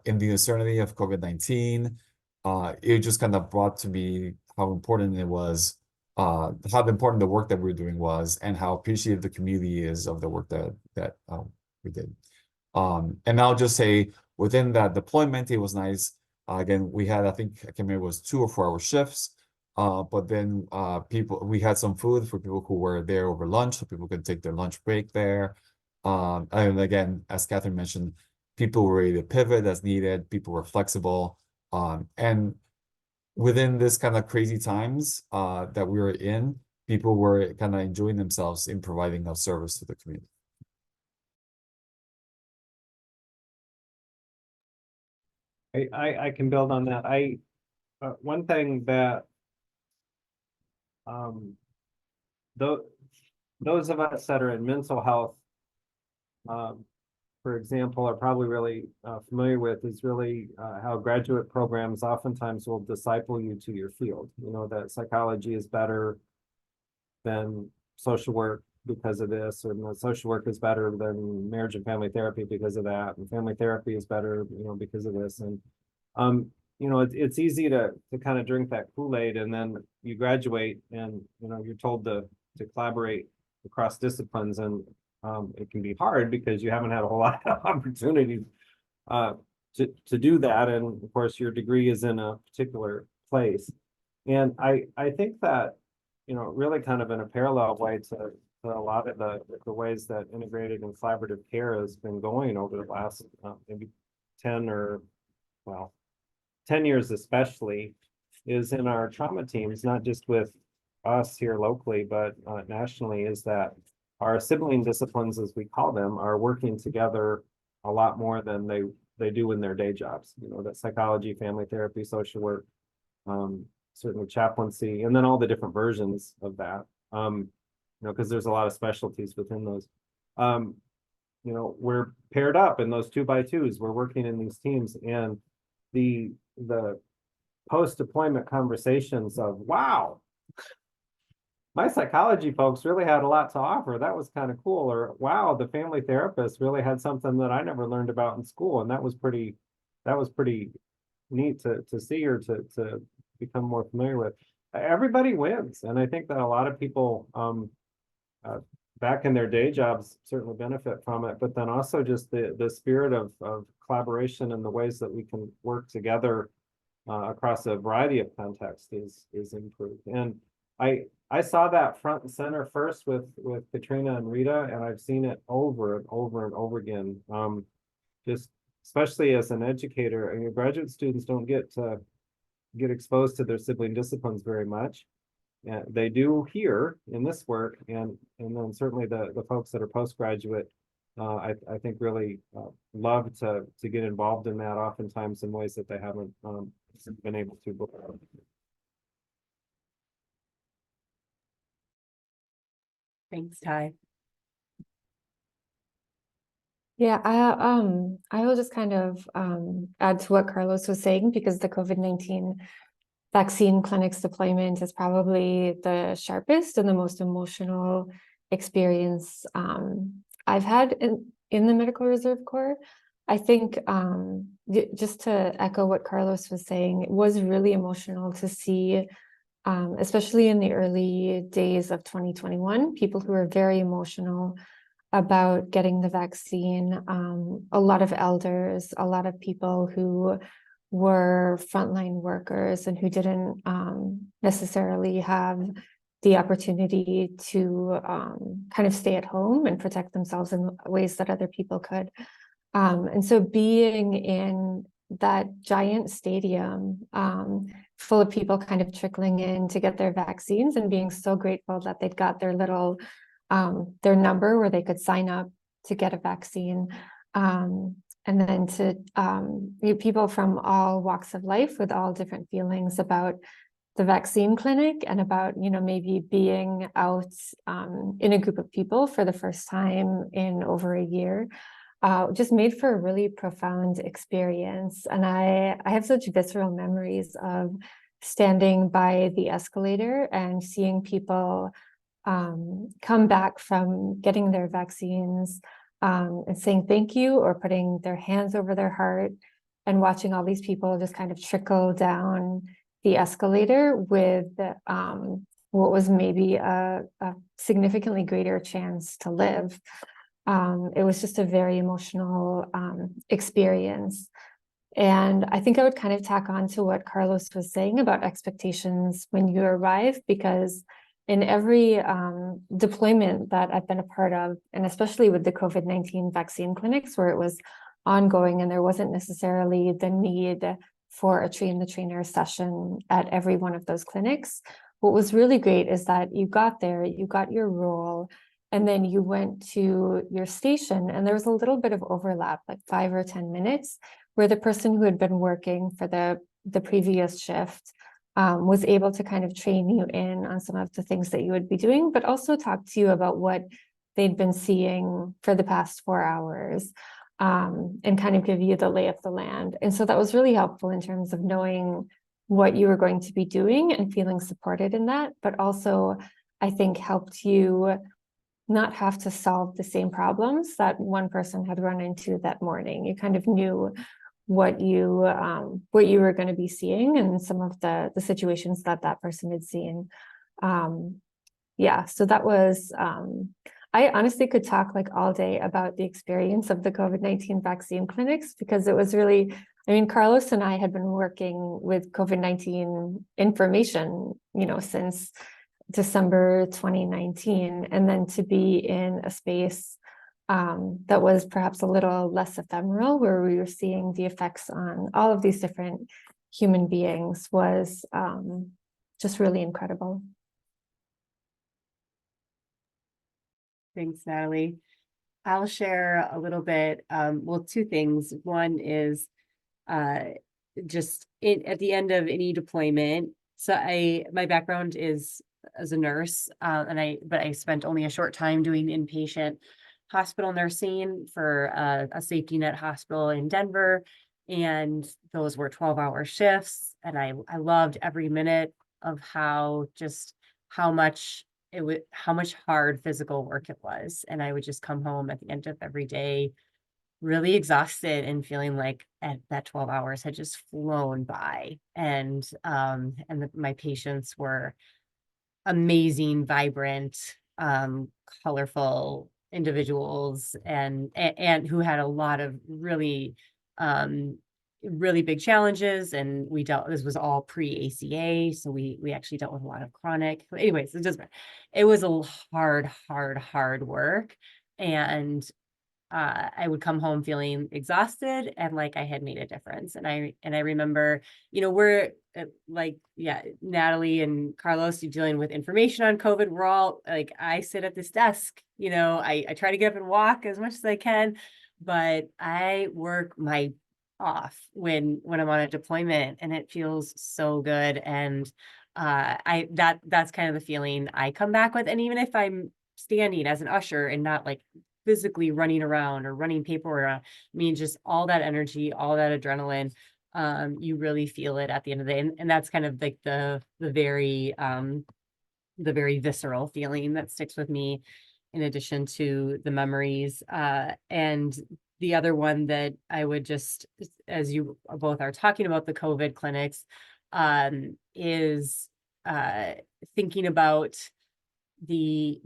in the uncertainty of COVID-19, it just kind of brought to me how important it was, how important the work that we were doing was, and how appreciative the community is of the work that we did. And I'll just say, within that deployment, it was nice. Again, we had, I think, I can't remember, it was 2 or 4 hour shifts. But then we had some food for people who were there over lunch, so people could take their lunch break there. And again, as Catherine mentioned, people were ready to pivot as needed. People were flexible. And within this kind of crazy times that we were in, people were kind of enjoying themselves in providing a service to the community. I can build on that. One thing that those of us that are in mental health, for example, are probably really familiar with is really how graduate programs oftentimes will disciple you to your field. You know, that psychology is better than social work because of this, or social work is better than marriage and family therapy because of that, and family therapy is better, you know, because of this. And you know, it's easy to kind of drink that Kool-Aid, and then you graduate and, you know, you're told to collaborate across disciplines, and it can be hard because you haven't had a whole lot of opportunities to do that. And of course, your degree is in a particular place. And I think that, you know, really kind of in a parallel way to a lot of the ways that integrated and collaborative care has been going over the last maybe 10 or, well, 10 years especially, is in our trauma teams, not just with us here locally, but nationally, is that our sibling disciplines, as we call them, are working together a lot more than they do in their day jobs. You know, that psychology, family therapy, social work, certainly chaplaincy, and then all the different versions of that. You know, because there's a lot of specialties within those. You know, we're paired up in those 2x2s. We're working in these teams, and the post-deployment conversations of, wow, my psychology folks really had a lot to offer. That was kind of cool. Or, wow, the family therapist really had something that I never learned about in school. And that was pretty neat to see, or to become more familiar with. Everybody wins. And I think that a lot of people back in their day jobs certainly benefit from it, but then also just the spirit of collaboration and the ways that we can work together across a variety of contexts is improved. And I saw that front and center first with Katrina and Rita, and I've seen it over and over and over again. Just especially as an educator, and your graduate students don't get exposed to their sibling disciplines very much. They do here in this work, and then certainly the folks that are postgraduate, I think really love to get involved in that, oftentimes in ways that they haven't been able to before. Thanks, Ty. Yeah, I will just kind of add to what Carlos was saying, because the COVID-19 vaccine clinics deployment is probably the sharpest and the most emotional experience I've had in the Medical Reserve Corps. I think just to echo what Carlos was saying, it was really emotional to see, especially in the early days of 2021, people who were very emotional about getting the vaccine. A lot of elders, a lot of people who were frontline workers and who didn't necessarily have the opportunity to kind of stay at home and protect themselves in ways that other people could. And so being in that giant stadium full of people kind of trickling in to get their vaccines, and being so grateful that they'd got their little their number where they could sign up to get a vaccine. And then to people from all walks of life with all different feelings about the vaccine clinic, and about, you know, maybe being out in a group of people for the first time in over a year, just made for a really profound experience. And I have such visceral memories of standing by the escalator and seeing people come back from getting their vaccines and saying thank you, or putting their hands over their heart, and watching all these people just kind of trickle down the escalator with what was maybe a significantly greater chance to live. It was just a very emotional experience. And I think I would kind of tack on to what Carlos was saying about expectations when you arrive, because in every deployment that I've been a part of, and especially with the COVID-19 vaccine clinics, where it was ongoing and there wasn't necessarily the need for a train the trainer session at every one of those clinics. What was really great is that you got there, you got your role, and then you went to your station, and there was a little bit of overlap, like 5 or 10 minutes, where the person who had been working for the previous shift was able to kind of train you in on some of the things that you would be doing, but also talk to you about what they'd been seeing for the past 4 hours, and kind of give you the lay of the land. And so that was really helpful in terms of knowing what you were going to be doing and feeling supported in that, but also I think helped you not have to solve the same problems that one person had run into that morning. You kind of knew what you were going to be seeing and some of the situations that person had seen. Yeah, so that was, I honestly could talk like all day about the experience of the COVID-19 vaccine clinics, because it was really, I mean, Carlos and I had been working with COVID-19 information, since December 2019, and then to be in a space that was perhaps a little less ephemeral, where we were seeing the effects on all of these different human beings, was just really incredible. Thanks, Natalie. I'll share a little bit, well, 2 things. One is just at the end of any deployment. So my background is as a nurse, but I spent only a short time doing inpatient hospital nursing for a safety net hospital in Denver. And those were 12-hour shifts. And I loved every minute of how much hard physical work it was. And I would just come home at the end of every day really exhausted and feeling like that 12 hours had just flown by. And my patients were amazing, vibrant, colorful individuals, and who had a lot of really big challenges. And this was all pre-ACA, so we actually dealt with a lot of chronic. Anyways, it was a hard work. And I would come home feeling exhausted and like I had made a difference. And I remember, we're Natalie and Carlos, you're dealing with information on COVID. We're all like, I sit at this desk, I try to get up and walk as much as I can, but I work my off when I'm on a deployment, and it feels so good. And that's kind of the feeling I come back with. And even if I'm standing as an usher and not like physically running around or running paperwork around, just all that energy, all that adrenaline, you really feel it at the end of the day. And that's kind of like the very visceral feeling that sticks with me, in addition to the memories. And the other one that I would just, as you both are talking about the COVID clinics, is thinking about the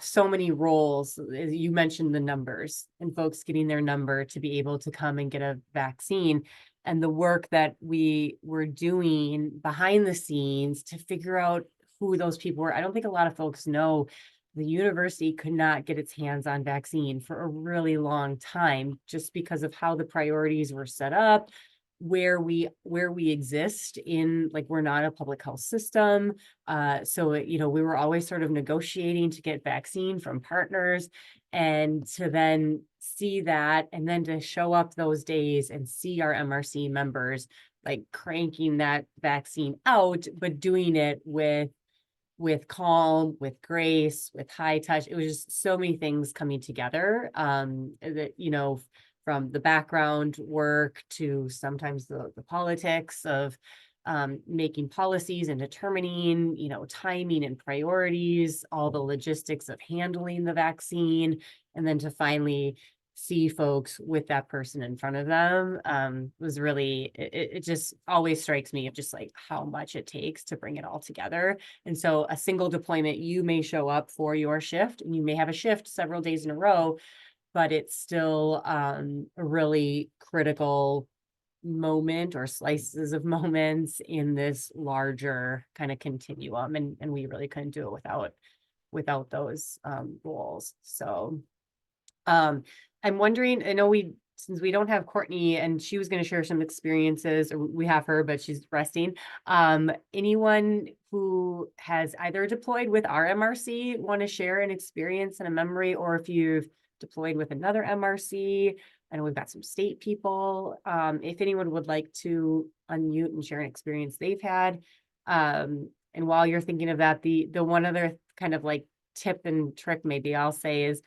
so many roles. You mentioned the numbers and folks getting their number to be able to come and get a vaccine, and the work that we were doing behind the scenes to figure out who those people were. I don't think a lot of folks know the university could not get its hands on vaccine for a really long time, just because of how the priorities were set up, where we exist in, like, we're not a public health system. So, we were always sort of negotiating to get vaccine from partners, and to then see that, and then to show up those days and see our MRC members like cranking that vaccine out, but doing it with calm, with grace, with high touch. It was just so many things coming together, that, from the background work to sometimes the politics of making policies and determining, timing and priorities, all the logistics of handling the vaccine, and then to finally see folks with that person in front of them, was really, it just always strikes me of just like how much it takes to bring it all together. And so a single deployment, you may show up for your shift, and you may have a shift several days in a row, but it's still a really critical moment or slices of moments in this larger kind of continuum. And we really couldn't do it without those roles. So I'm wondering, I know we since we don't have Courtney and she was going to share some experiences, or we have her, but she's resting. Anyone who has either deployed with our MRC want to share an experience and a memory, or if you've deployed with another MRC? I know we've got some state people. If anyone would like to unmute and share an experience they've had. And while you're thinking of that, the one other kind of like tip and trick maybe I'll say is,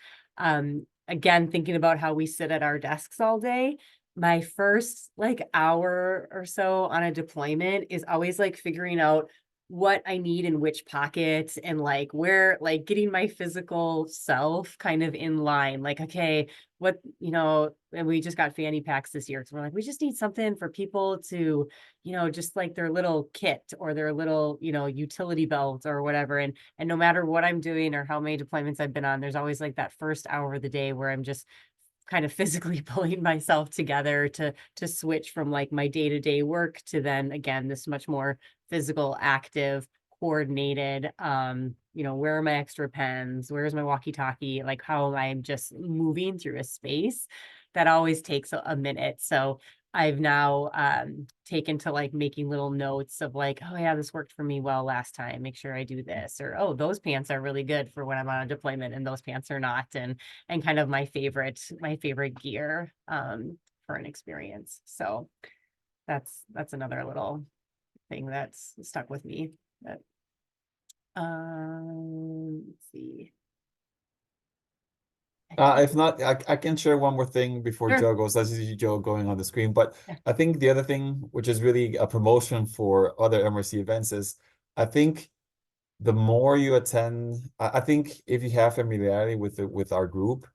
again, thinking about how we sit at our desks all day, my first like hour or so on a deployment is always like figuring out what I need in which pocket, and like where, like getting my physical self kind of in line. Like, okay, what, and we just got fanny packs this year. So we're like, we just need something for people to, just like their little kit or their little, utility belt or whatever. And no matter what I'm doing or how many deployments I've been on, there's always like that first hour of the day where I'm just kind of physically pulling myself together to switch from like my day-to-day work to then again, this much more physical, active, coordinated, where are my extra pens? Where's my walkie-talkie? Like how am I just moving through a space? That always takes a minute. So I've now taken to like making little notes of like, oh yeah, this worked for me well last time. Make sure I do this, or oh, those pants are really good for when I'm on a deployment and those pants are not, and kind of my favorite gear for an experience. So that's another little thing that's stuck with me. But let's see. If not, I can share one more thing before Sure. Joe goes. That's usually Joe going on the screen. But Yeah. I think the other thing, which is really a promotion for other MRC events, is I think the more you attend, I think if you have familiarity with our group,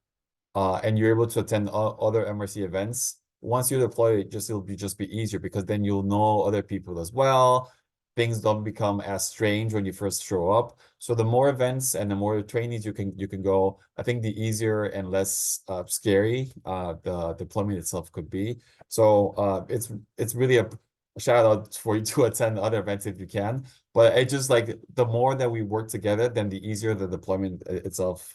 and you're able to attend other MRC events, once you deploy, it'll just be easier, because then you'll know other people as well. Things don't become as strange when you first show up. So the more events and the more trainings you can go, I think the easier and less scary the deployment itself could be. So it's really a shout out for you to attend other events if you can. But it just like the more that we work together, then the easier the deployment itself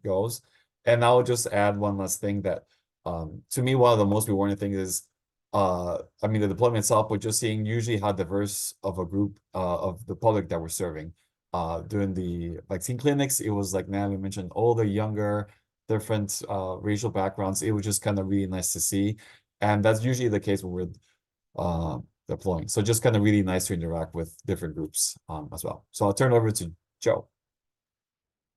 goes. And I'll just add one last thing that to me, one of the most rewarding things is I mean the deployment itself, but just seeing usually how diverse of a group of the public that we're serving. During the vaccine clinics, it was like Natalie mentioned, older, younger, different racial backgrounds. It was just kind of really nice to see. And that's usually the case when we're deploying. So just kind of really nice to interact with different groups as well. So I'll turn it over to Joe.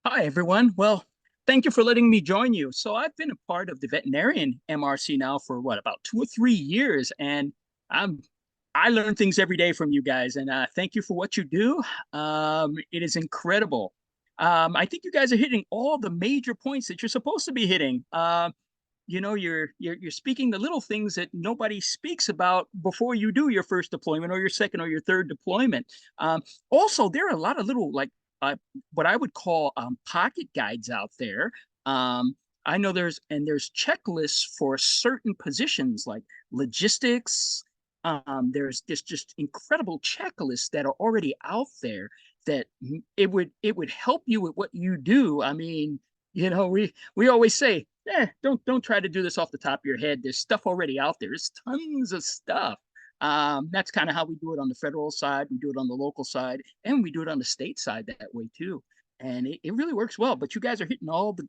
Hi, everyone. Well, thank you for letting me join you. So I've been a part of the veterinarian MRC now for about 2 or 3 years, and I learn things every day from you guys, and thank you for what you do. It is incredible. I think you guys are hitting all the major points that you're supposed to be hitting. You're speaking the little things that nobody speaks about before you do your first deployment or your second or your third deployment. Also, there are a lot of little like what I would call pocket guides out there. I know there's checklists for certain positions like logistics. There's just incredible checklists that are already out there that it would help you with what you do. I mean, we always say, don't try to do this off the top of your head. There's stuff already out there. There's tons of stuff. That's kind of how we do it on the federal side. We do it on the local side, and we do it on the state side that way too. And it really works well. But you guys are hitting all the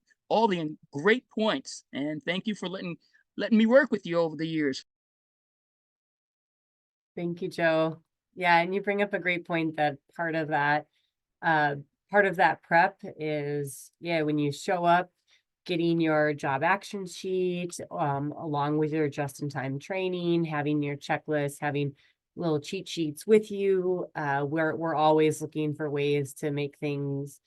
great points. And thank you for letting me work with you over the years. Thank you, Joe. Yeah, and you bring up a great point that part of that prep is, when you show up, getting your job action sheet, along with your just-in-time training, having your checklist, having little cheat sheets with you. We're always looking for ways to make things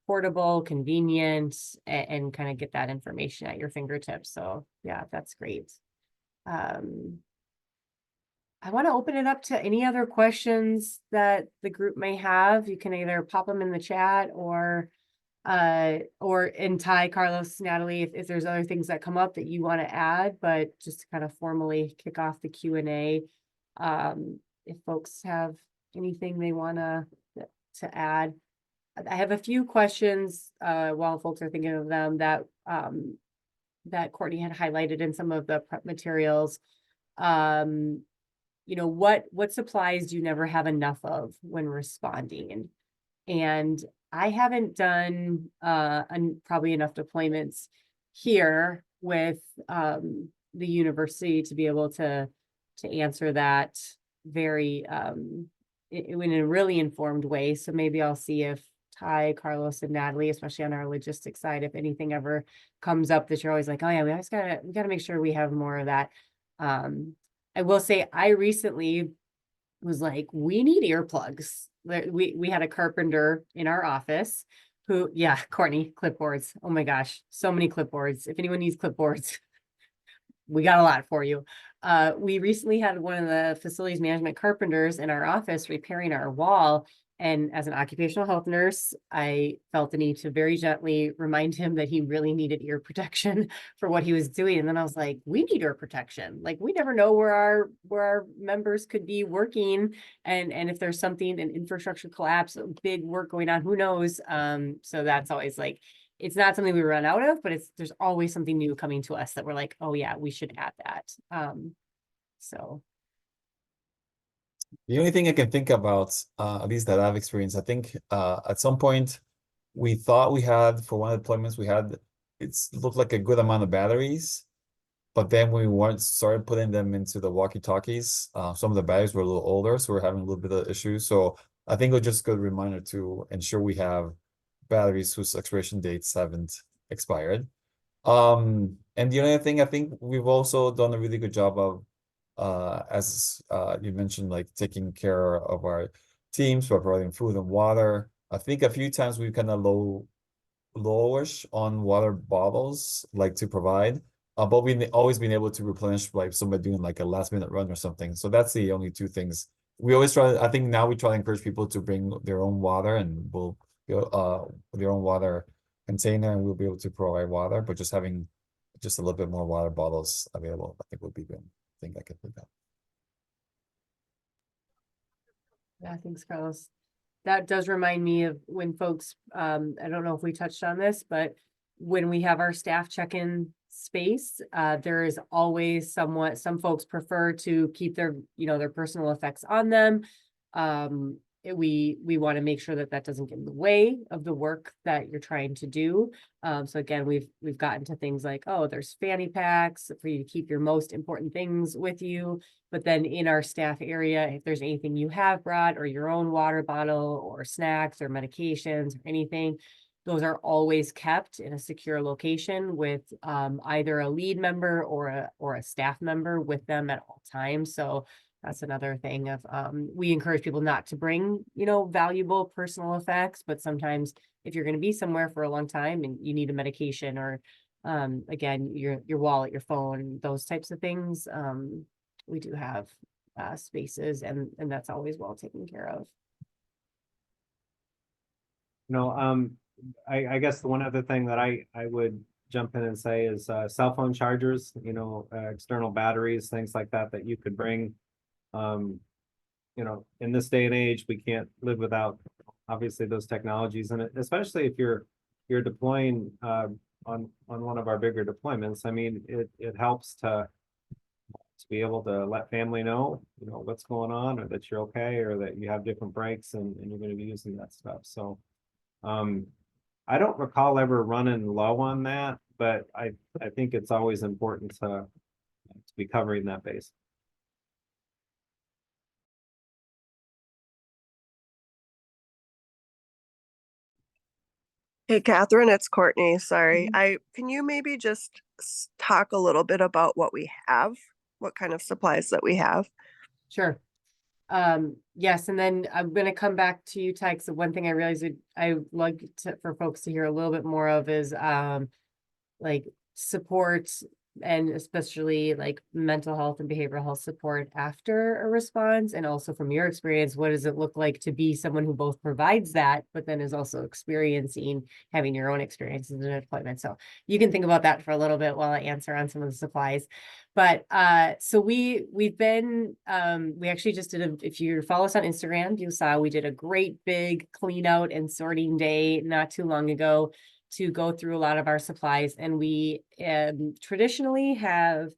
portable, convenient, and kind of get that information at your fingertips. So yeah, that's great. I want to open it up to any other questions that the group may have. You can either pop them in the chat or in Ty, Carlos, Natalie, if there's other things that come up that you want to add, but just to kind of formally kick off the Q&A. If folks have anything they want to add. I have a few questions while folks are thinking of them that that Courtney had highlighted in some of the prep materials. You know, what supplies do you never have enough of when responding? And I haven't done probably enough deployments here with the university to be able to answer that very in a really informed way. So maybe I'll see if Ty, Carlos, and Natalie, especially on our logistics side, if anything ever comes up that you're always like, oh yeah, we gotta make sure we have more of that. I will say I recently was like, we need earplugs. We had a carpenter in our office who, yeah, Courtney, clipboards. Oh my gosh, so many clipboards. If anyone needs clipboards, we got a lot for you. We recently had one of the facilities management carpenters in our office repairing our wall. And as an occupational health nurse, I felt the need to very gently remind him that he really needed ear protection for what he was doing. And then I was like, we need ear protection. Like, we never know where our members could be working. And if there's something, an infrastructure collapse, big work going on, who knows? So that's always like, it's not something we run out of, but there's always something new coming to us that we're like, oh yeah, we should add that. So. The only thing I can think about, at least that I've experienced, I think at some point we thought we had, for one of the deployments, it looked like a good amount of batteries. But then when we started putting them into the walkie-talkies, some of the batteries were a little older, so we're having a little bit of issues. So I think it's just a good reminder to ensure we have batteries whose expiration dates haven't expired. And the other thing, I think we've also done a really good job of, as you mentioned, like taking care of our teams by providing food and water. I think a few times we've kind of lowish on water bottles, like to provide. But we've always been able to replenish, like somebody doing like a last minute run or something. So that's the only two things. We always try, I think now we try to encourage people to bring their own water, and we'll their own water container, and we'll be able to provide water, but just having just a little bit more water bottles available, I think would be good. I think I could put that. Yeah, thanks, Carlos. That does remind me of when folks, I don't know if we touched on this, but when we have our staff check-in space, there is always some folks prefer to keep their, their personal effects on them. We want to make sure that doesn't get in the way of the work that you're trying to do. So again, we've gotten to things like, oh, there's fanny packs for you to keep your most important things with you. But then in our staff area, if there's anything you have brought, or your own water bottle or snacks or medications or anything, those are always kept in a secure location with either a lead member or a staff member with them at all times. So that's another thing of, we encourage people not to bring, valuable personal effects, but sometimes if you're going to be somewhere for a long time and you need a medication or, again, your wallet, your phone, those types of things, we do have spaces, and that's always well taken care of. I guess the one other thing that I would jump in and say is cell phone chargers, external batteries, things like that you could bring. In this day and age, we can't live without obviously those technologies, and especially if you're deploying on one of our bigger deployments. I mean, it helps to be able to let family know, what's going on, or that you're okay, or that you have different breaks and you're going to be using that stuff. So I don't recall ever running low on that, but I think it's always important to be covering that base. Hey, Catherine, it's Courtney. Sorry. Can you maybe just talk a little bit about what we have, what kind of supplies that we have? Sure. Yes, and then I'm going to come back to you, Ty. So one thing I realized I like for folks to hear a little bit more of is like support, and especially like mental health and behavioral health support after a response. And also from your experience, what does it look like to be someone who both provides that, but then is also having your own experiences in a deployment. So you can think about that for a little bit while I answer on some of the supplies. But so we've been, we actually just did if you follow us on Instagram, you saw we did a great big clean out and sorting day not too long ago. to go through a lot of our supplies, and we traditionally have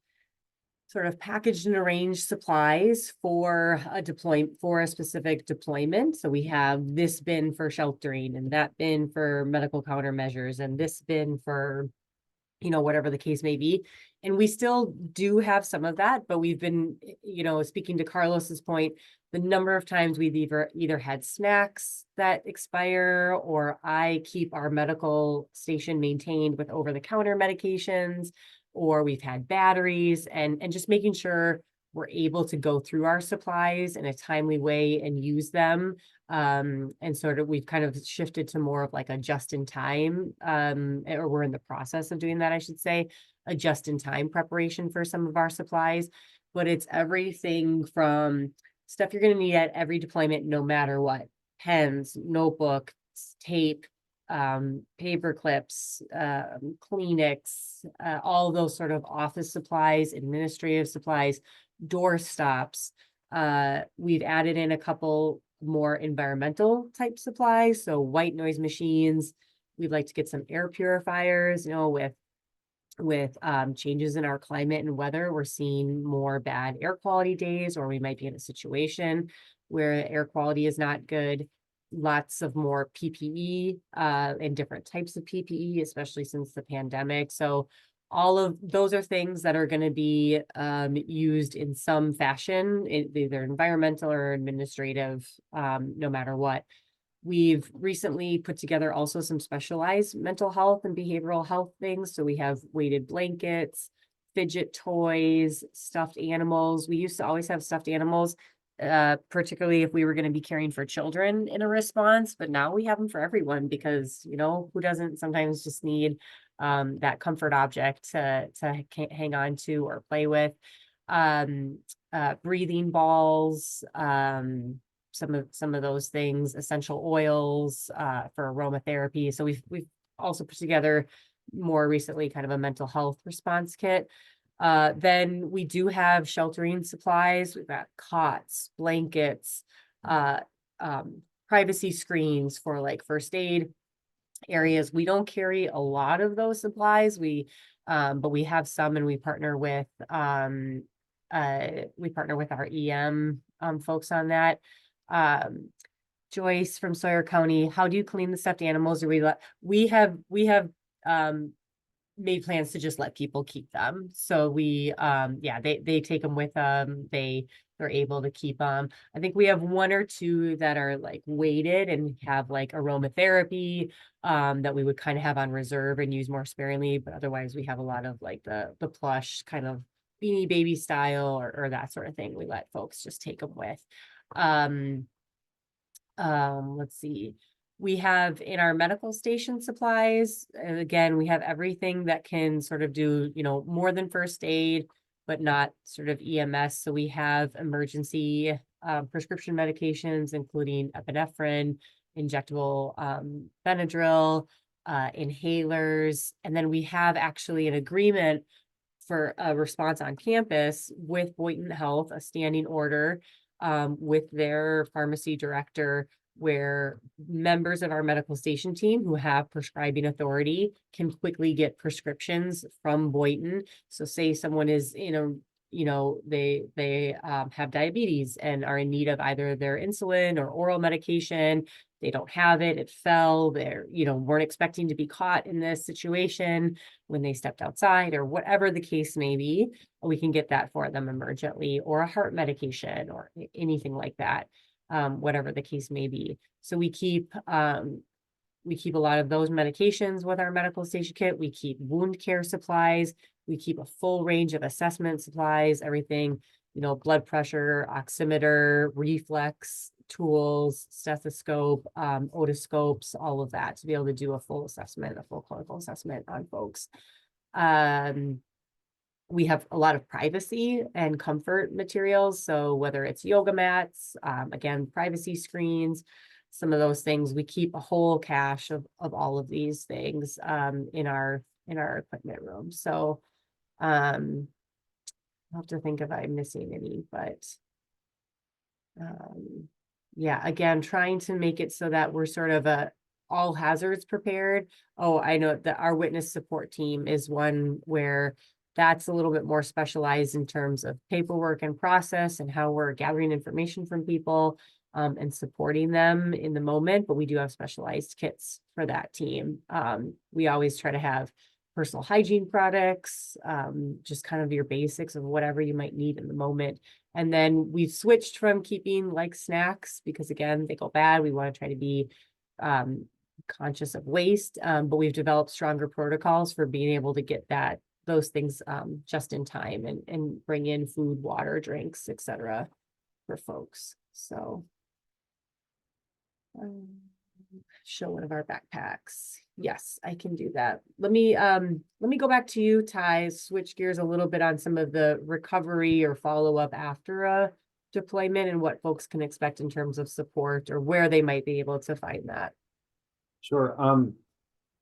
sort of packaged and arranged supplies for a specific deployment. So we have this bin for sheltering, and that bin for medical countermeasures, and this bin for, whatever the case may be. And we still do have some of that, but we've been, speaking to Carlos's point, the number of times we've either had snacks that expire, or I keep our medical station maintained with over-the-counter medications, or we've had batteries, and just making sure we're able to go through our supplies in a timely way and use them. And sort of, we've kind of shifted to more of like a just-in-time, or we're in the process of doing that, I should say, a just-in-time preparation for some of our supplies. But it's everything from stuff you're going to need at every deployment, no matter what: pens, notebooks, tape, paper clips, Kleenex, all those sort of office supplies, administrative supplies, door stops. We've added in a couple more environmental type supplies, so white noise machines. We'd like to get some air purifiers, with changes in our climate and weather. We're seeing more bad air quality days, or we might be in a situation where air quality is not good. Lots of more PPE, and different types of PPE, especially since the pandemic. So all of those are things that are going to be used in some fashion, either environmental or administrative, no matter what. We've recently put together also some specialized mental health and behavioral health things. So we have weighted blankets, fidget toys, stuffed animals. We used to always have stuffed animals, particularly if we were going to be caring for children in a response, but now we have them for everyone, because, who doesn't sometimes just need that comfort object to hang on to or play with. Breathing balls, some of those things, essential oils for aromatherapy. So we've also put together more recently kind of a mental health response kit. Then we do have sheltering supplies. We've got cots, blankets, privacy screens for like first aid areas. We don't carry a lot of those supplies. But we have some, and we partner with our EM folks on that. Joyce from Sawyer County, how do you clean the stuffed animals? We have made plans to just let people keep them. So they take them with them. They're able to keep them. I think we have one or two that are like weighted and have like aromatherapy, that we would kind of have on reserve and use more sparingly. But otherwise we have a lot of like the plush kind of Beanie Baby style, or that sort of thing. We let folks just take them with. Let's see. We have in our medical station supplies, and again, we have everything that can sort of do, more than first aid, but not sort of EMS. So we have emergency prescription medications, including epinephrine, injectable Benadryl, inhalers. And then we have actually an agreement for a response on campus with Boynton Health, a standing order with their pharmacy director, where members of our medical station team who have prescribing authority can quickly get prescriptions from Boynton. So say someone is, they have diabetes and are in need of either their insulin or oral medication. They don't have it, it fell, they're, weren't expecting to be caught in this situation when they stepped outside, or whatever the case may be, we can get that for them emergently, or a heart medication or anything like that, whatever the case may be. So we keep a lot of those medications with our medical station kit. We keep wound care supplies. We keep a full range of assessment supplies, everything, blood pressure, oximeter, reflex tools, stethoscope, otoscopes, all of that, to be able to do a full clinical assessment on folks. We have a lot of privacy and comfort materials. So whether it's yoga mats, again, privacy screens, some of those things, we keep a whole cache of all of these things in our equipment room. So I'll have to think if I'm missing any, but yeah, again, trying to make it so that we're sort of a all hazards prepared. Oh, I know that our witness support team is one where that's a little bit more specialized in terms of paperwork and process and how we're gathering information from people and supporting them in the moment. But we do have specialized kits for that team. We always try to have personal hygiene products, just kind of your basics of whatever you might need in the moment. And then we've switched from keeping like snacks because again, they go bad. We want to try to be conscious of waste, but we've developed stronger protocols for being able to get those things just in time and bring in food, water, drinks, etc. for folks. So show one of our backpacks. Yes, I can do that. Let me go back to you, Ty, switch gears a little bit on some of the recovery or follow-up after a deployment and what folks can expect in terms of support or where they might be able to find that. Sure.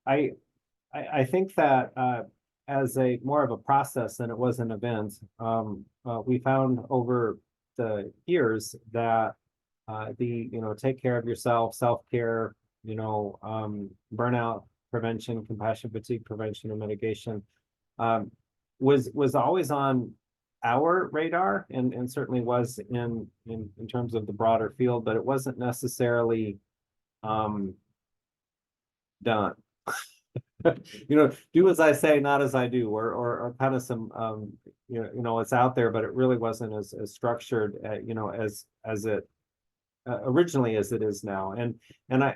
I think that as a more of a process than it was an event, we found over the years that take care of yourself, self-care, burnout prevention, compassion fatigue prevention and mitigation was always on our radar and certainly was in terms of the broader field, but it wasn't necessarily done. Do as I say, not as I do, or kind of some it's out there, but it really wasn't as structured as it originally as it is now. And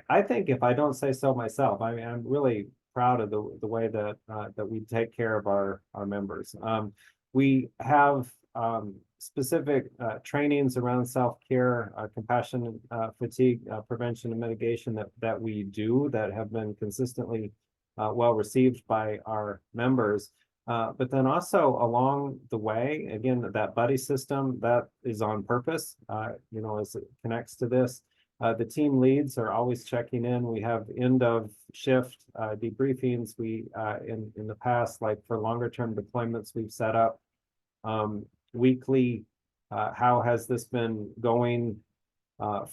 I think, if I don't say so myself, I mean, I'm really proud of the way that that we take care of our members. We have specific trainings around self-care, compassion, fatigue prevention and mitigation that we do that have been consistently well received by our members. But then also along the way, again, that buddy system that is on purpose, as it connects to this. The team leads are always checking in. We have end of shift debriefings. We in the past, like for longer term deployments, we've set up weekly how has this been going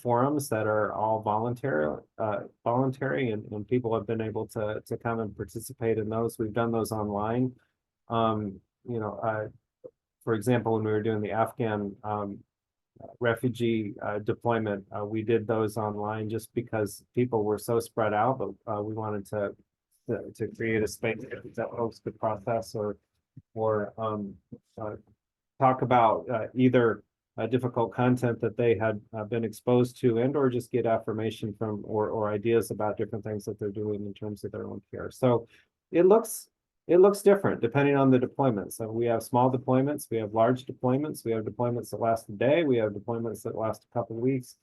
forums that are all voluntary and people have been able to come and participate in those. We've done those online. For example, when we were doing the Afghan refugee deployment, we did those online just because people were so spread out, but we wanted to create a space that folks could process or talk about either difficult content that they had been exposed to and or just get affirmation from or ideas about different things that they're doing in terms of their own care. So it looks different depending on the deployments. So we have small deployments, we have large deployments, we have deployments that last a day, we have deployments that last a couple of weeks.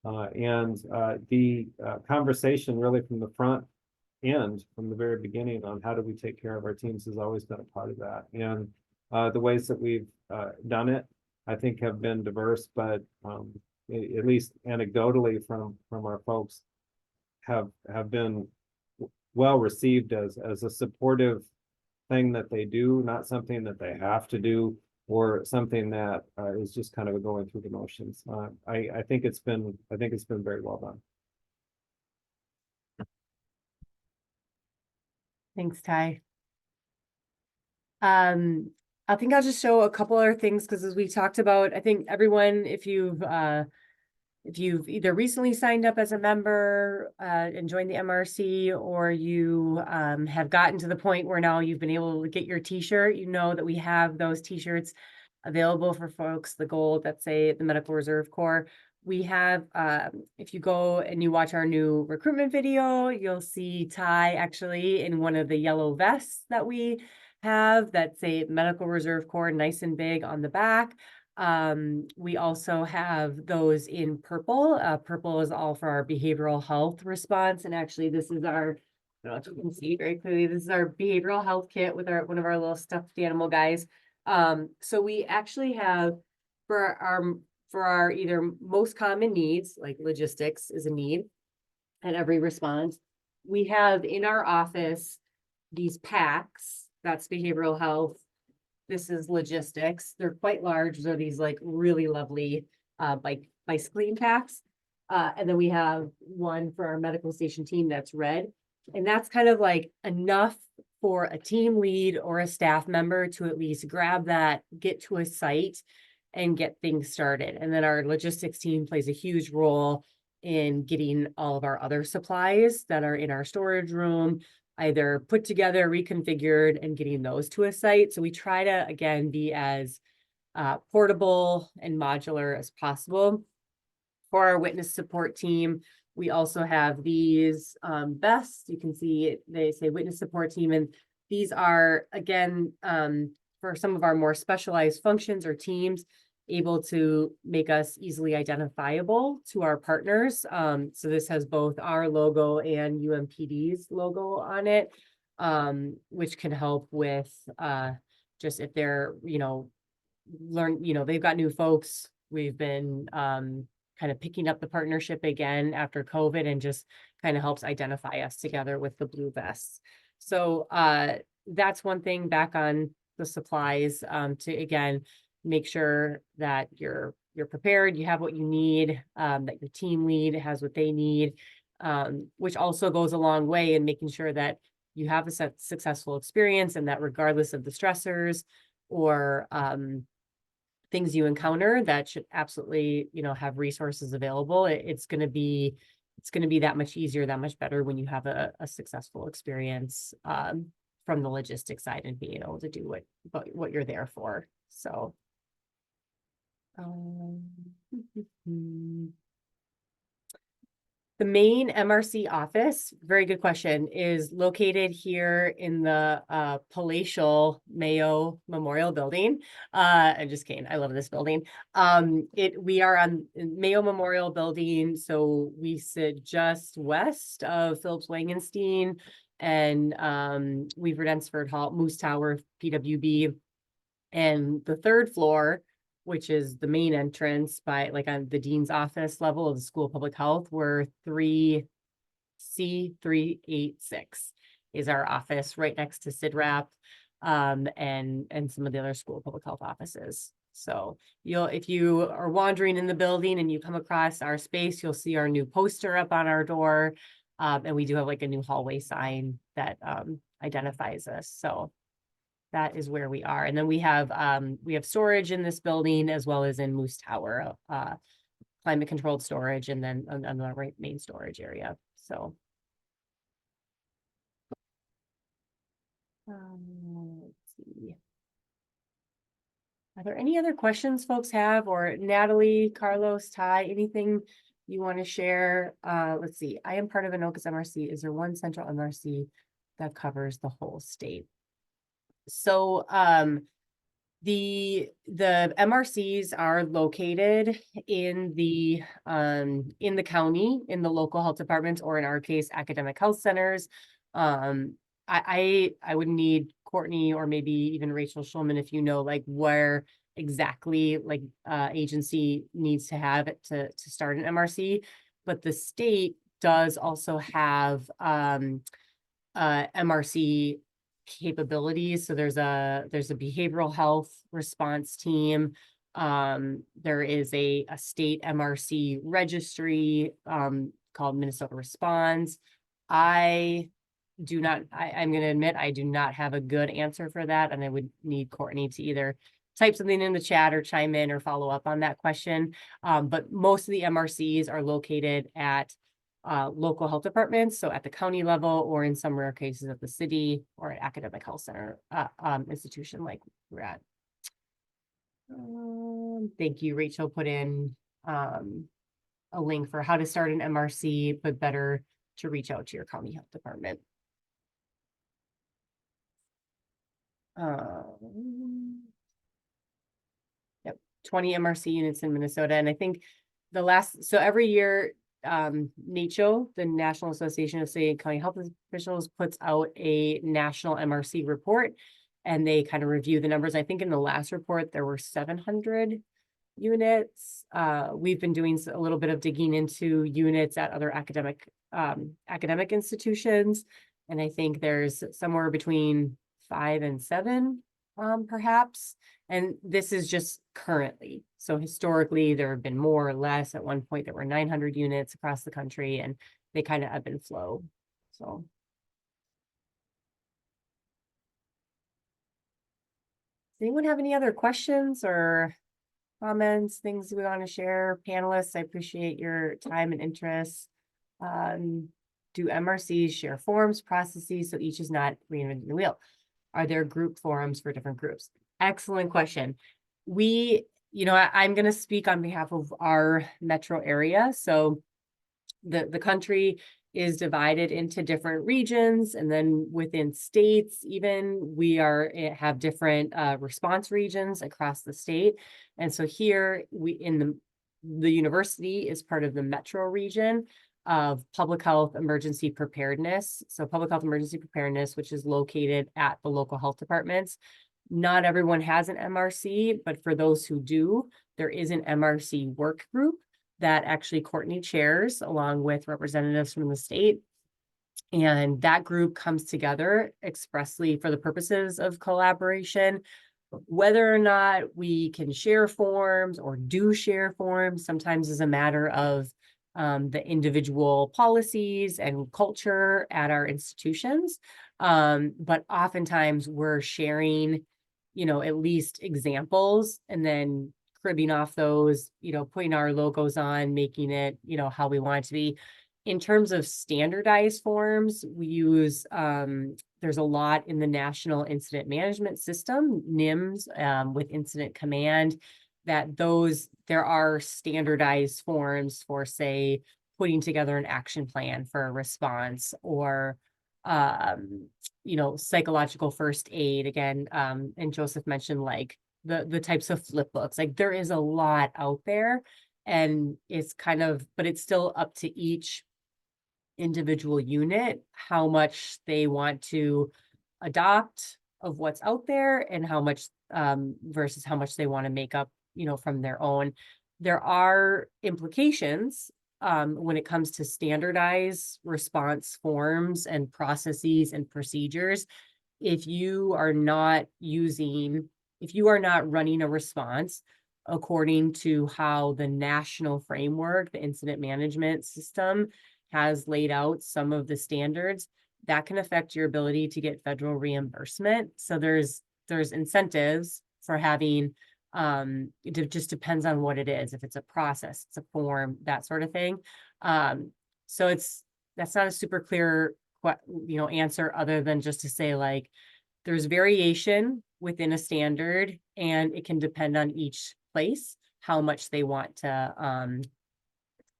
The conversation really from the front end, from the very beginning on how do we take care of our teams has always been a part of that. And the ways that we've done it, I think, have been diverse, but at least anecdotally from our folks have been well received as a supportive thing that they do, not something that they have to do or something that is just kind of going through the motions. I think it's been very well done. Thanks, Ty. I think I'll just show a couple other things because as we talked about, I think everyone, if you've either recently signed up as a member and joined the MRC, or you have gotten to the point where now you've been able to get your t-shirt, you know that we have those t-shirts available for folks, the gold that say the Medical Reserve Corps. We have, if you go and you watch our new recruitment video, you'll see Ty actually in one of the yellow vests that we have that say Medical Reserve Corps nice and big on the back. We also have those in purple. Purple is all for our behavioral health response. And actually this is our, I don't know if you can see very clearly, this is our behavioral health kit with one of our little stuffed animal guys. So we actually have for our either most common needs, like logistics is a need at every response. We have in our office these packs, that's behavioral health. This is logistics. They're quite large. They're these like really lovely bicycling packs. And then we have one for our medical station team that's red. And that's kind of like enough for a team lead or a staff member to at least grab that, get to a site and get things started. And then our logistics team plays a huge role in getting all of our other supplies that are in our storage room either put together, reconfigured, and getting those to a site. So we try to, again, be as portable and modular as possible. For our witness support team, we also have these vests. You can see it, they say witness support team, and these are, again, for some of our more specialized functions or teams, able to make us easily identifiable to our partners. So this has both our logo and UMPD's logo on it, which can help with just if they're, they've got new folks. We've been kind of picking up the partnership again after COVID, and just kind of helps identify us together with the blue vests. So that's one thing. Back on the supplies, to again make sure that you're prepared, you have what you need, that your team lead has what they need, which also goes a long way in making sure that you have a successful experience, and that regardless of the stressors or things you encounter, that should absolutely, have resources available. It's going to be that much easier, that much better when you have a successful experience from the logistics side and being able to do what you're there for. So the main MRC office, very good question, is located here in the palatial Mayo Memorial Building. I'm just kidding. I love this building. We are on Mayo Memorial Building, so we sit just west of Phillips Langenstein and Weaver Densford Hall, Moose Tower, PWB, and the third floor, which is the main entrance by like on the dean's office level of the School of Public Health, where 3C386 is our office right next to CIDRAP, and some of the other School of Public Health offices. So if you are wandering in the building and you come across our space, you'll see our new poster up on our door. And we do have like a new hallway sign that identifies us. So that is where we are. And then we have storage in this building as well as in Moose Tower, climate controlled storage, and then another main storage area. So let's see. Are there any other questions folks have, or Natalie, Carlos, Ty, anything you want to share? Let's see. I am part of Anoka's MRC. Is there one central MRC that covers the whole state? So the MRCs are located in the county, in the local health departments, or in our case, academic health centers. I would need Courtney or maybe even Rachel Schulman if you know like where exactly like agency needs to have it to start an MRC. But the state does also have MRC capabilities. So there's a behavioral health response team. There is a state MRC registry called Minnesota Responds. I'm going to admit I do not have a good answer for that, and I would need Courtney to either type something in the chat or chime in or follow up on that question. But most of the MRCs are located at local health departments, so at the county level, or in some rare cases at the city or an academic health center institution like we're at. Thank you. Rachel put in a link for how to start an MRC, but better to reach out to your county health department. Yep, 20 MRC units in Minnesota, and I think so every year NACCHO, the National Association of State and County Health Officials, puts out a national MRC report, and they kind of review the numbers. I think in the last report, there were 700 units. We've been doing a little bit of digging into units at other academic institutions, and I think there's somewhere between 5 and 7 perhaps. And this is just currently. So historically, there have been more or less. At one point, there were 900 units across the country, and they kind of ebb and flow. So. Does anyone have any other questions or comments, things we want to share? Panelists, I appreciate your time and interest. Do MRCs share forms, processes, so each is not reinventing the wheel? Are there group forums for different groups? Excellent question. I'm going to speak on behalf of our metro area. So the country is divided into different regions, and then within states, even have different response regions across the state. And so here the university is part of the metro region of public health emergency preparedness. So public health emergency preparedness, which is located at the local health departments. Not everyone has an MRC, but for those who do, there is an MRC work group that actually Courtney chairs along with representatives from the state. And that group comes together expressly for the purposes of collaboration. Whether or not we can share forms or do share forms sometimes is a matter of the individual policies and culture at our institutions. But oftentimes we're sharing, at least examples, and then cribbing off those, putting our logos on, making it, how we want it to be. In terms of standardized forms, we use, there's a lot in the National Incident Management System, NIMS, with Incident Command, there are standardized forms for, say, putting together an action plan for a response, or psychological first aid again. And Joseph mentioned like the types of flip books. Like there is a lot out there, and but it's still up to each individual unit how much they want to adopt of what's out there, and how much versus how much they want to make up, from their own. There are implications when it comes to standardized response forms and processes and procedures. If you are not running a response according to how the national framework, the incident management system, has laid out some of the standards, that can affect your ability to get federal reimbursement. So there's incentives for having, it just depends on what it is. If it's a process, it's a form, that sort of thing. So that's not a super clear, answer, other than just to say like, there's variation within a standard, and it can depend on each place how much they want to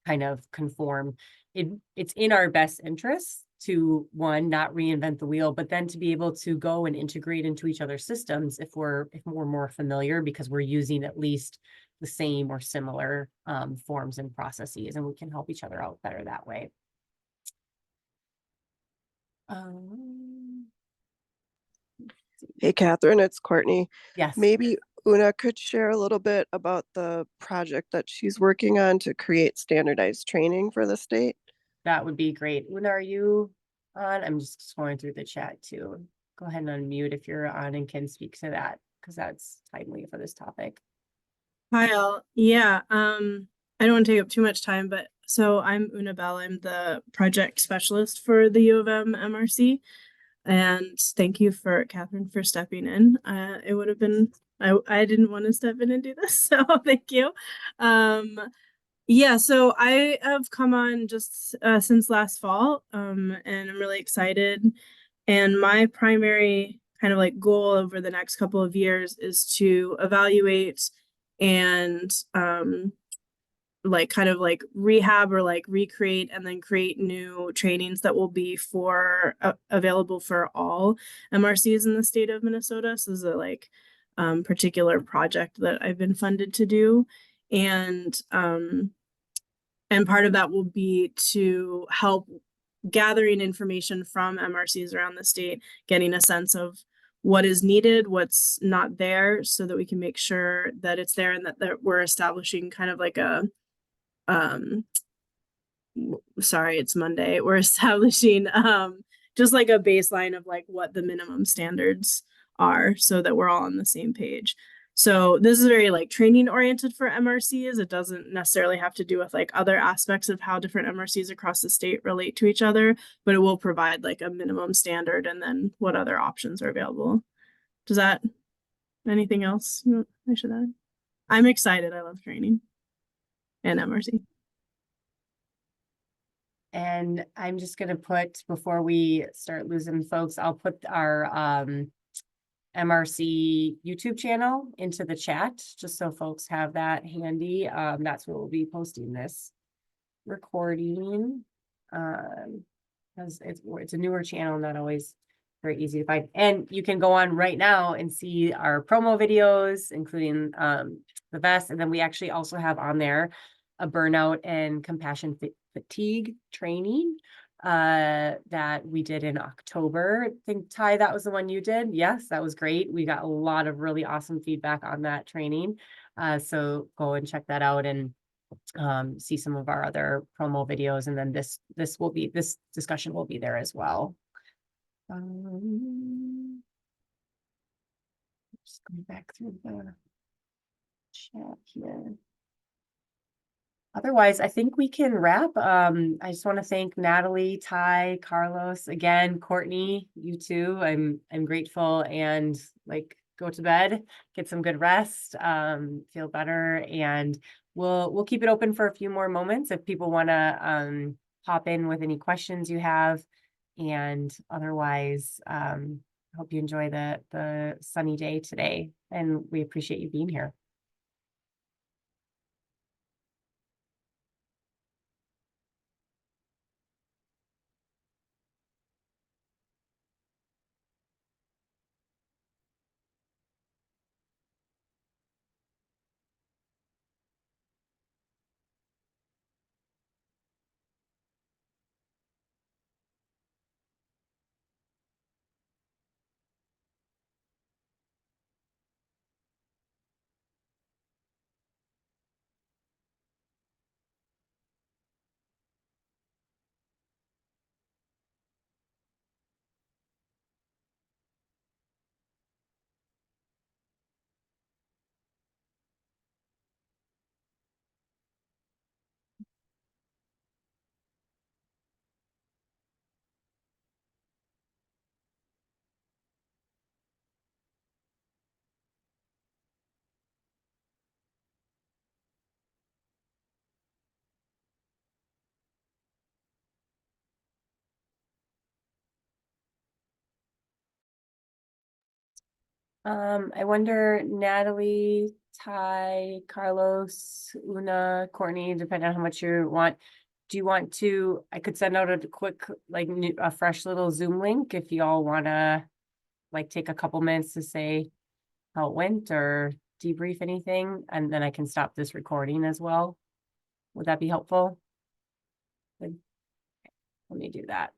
kind of conform. It's in our best interest to, one, not reinvent the wheel, but then to be able to go and integrate into each other's systems if we're more familiar, because we're using at least the same or similar forms and processes, and we can help each other out better that way. Hey, Catherine, it's Courtney. Yes. Maybe Una could share a little bit about the project that she's working on to create standardized training for the state. That would be great. Una, are you on? I'm just going through the chat too. Go ahead and unmute if you're on and can speak to that, because that's timely for this topic. Hi all. Yeah, I don't want to take up too much time, but so I'm Una Bell. I'm the project specialist for the U of M MRC. And thank you for Catherine for stepping in. It would have been, I didn't want to step in and do this, so thank you. Yeah, so I have come on just since last fall, and I'm really excited. And my primary kind of like goal over the next couple of years is to evaluate and like kind of like rehab or like recreate and then create new trainings that will be for available for all MRCs in the state of Minnesota. So this is a like particular project that I've been funded to do. And part of that will be to help gathering information from MRCs around the state, getting a sense of what is needed, what's not there, so that we can make sure that it's there, and that we're establishing kind of like a sorry, it's Monday. We're establishing just like a baseline of like what the minimum standards are so that we're all on the same page. So this is very like training oriented for MRCs. It doesn't necessarily have to do with like other aspects of how different MRCs across the state relate to each other, but it will provide like a minimum standard and then what other options are available. Does that, anything else I should add? I'm excited. I love training and MRC. And I'm just gonna put, before we start losing folks, I'll put our MRC YouTube channel into the chat, just so folks have that handy. That's where we'll be posting this recording. Because it's a newer channel, not always very easy to find. And you can go on right now and see our promo videos, including the vest. And then we actually also have on there a burnout and compassion fatigue training that we did in October. I think, Ty, that was the one you did. Yes, that was great. We got a lot of really awesome feedback on that training. So go and check that out and see some of our other promo videos. And then this discussion will be there as well. Just going back through the chat here. Otherwise, I think we can wrap. I just want to thank Natalie, Ty, Carlos, again, Courtney, you too. I'm grateful, and like, go to bed, get some good rest, feel better, and we'll keep it open for a few more moments if people want to hop in with any questions you have. And otherwise, hope you enjoy the sunny day today, and we appreciate you being here. I wonder, Natalie, Ty, Carlos, Una, Courtney, depending on how much you want. Do you want to, I could send out a quick, like a fresh little Zoom link if you all want to like take a couple minutes to say how it went or debrief anything, and then I can stop this recording as well. Would that be helpful? Good. Let me do that.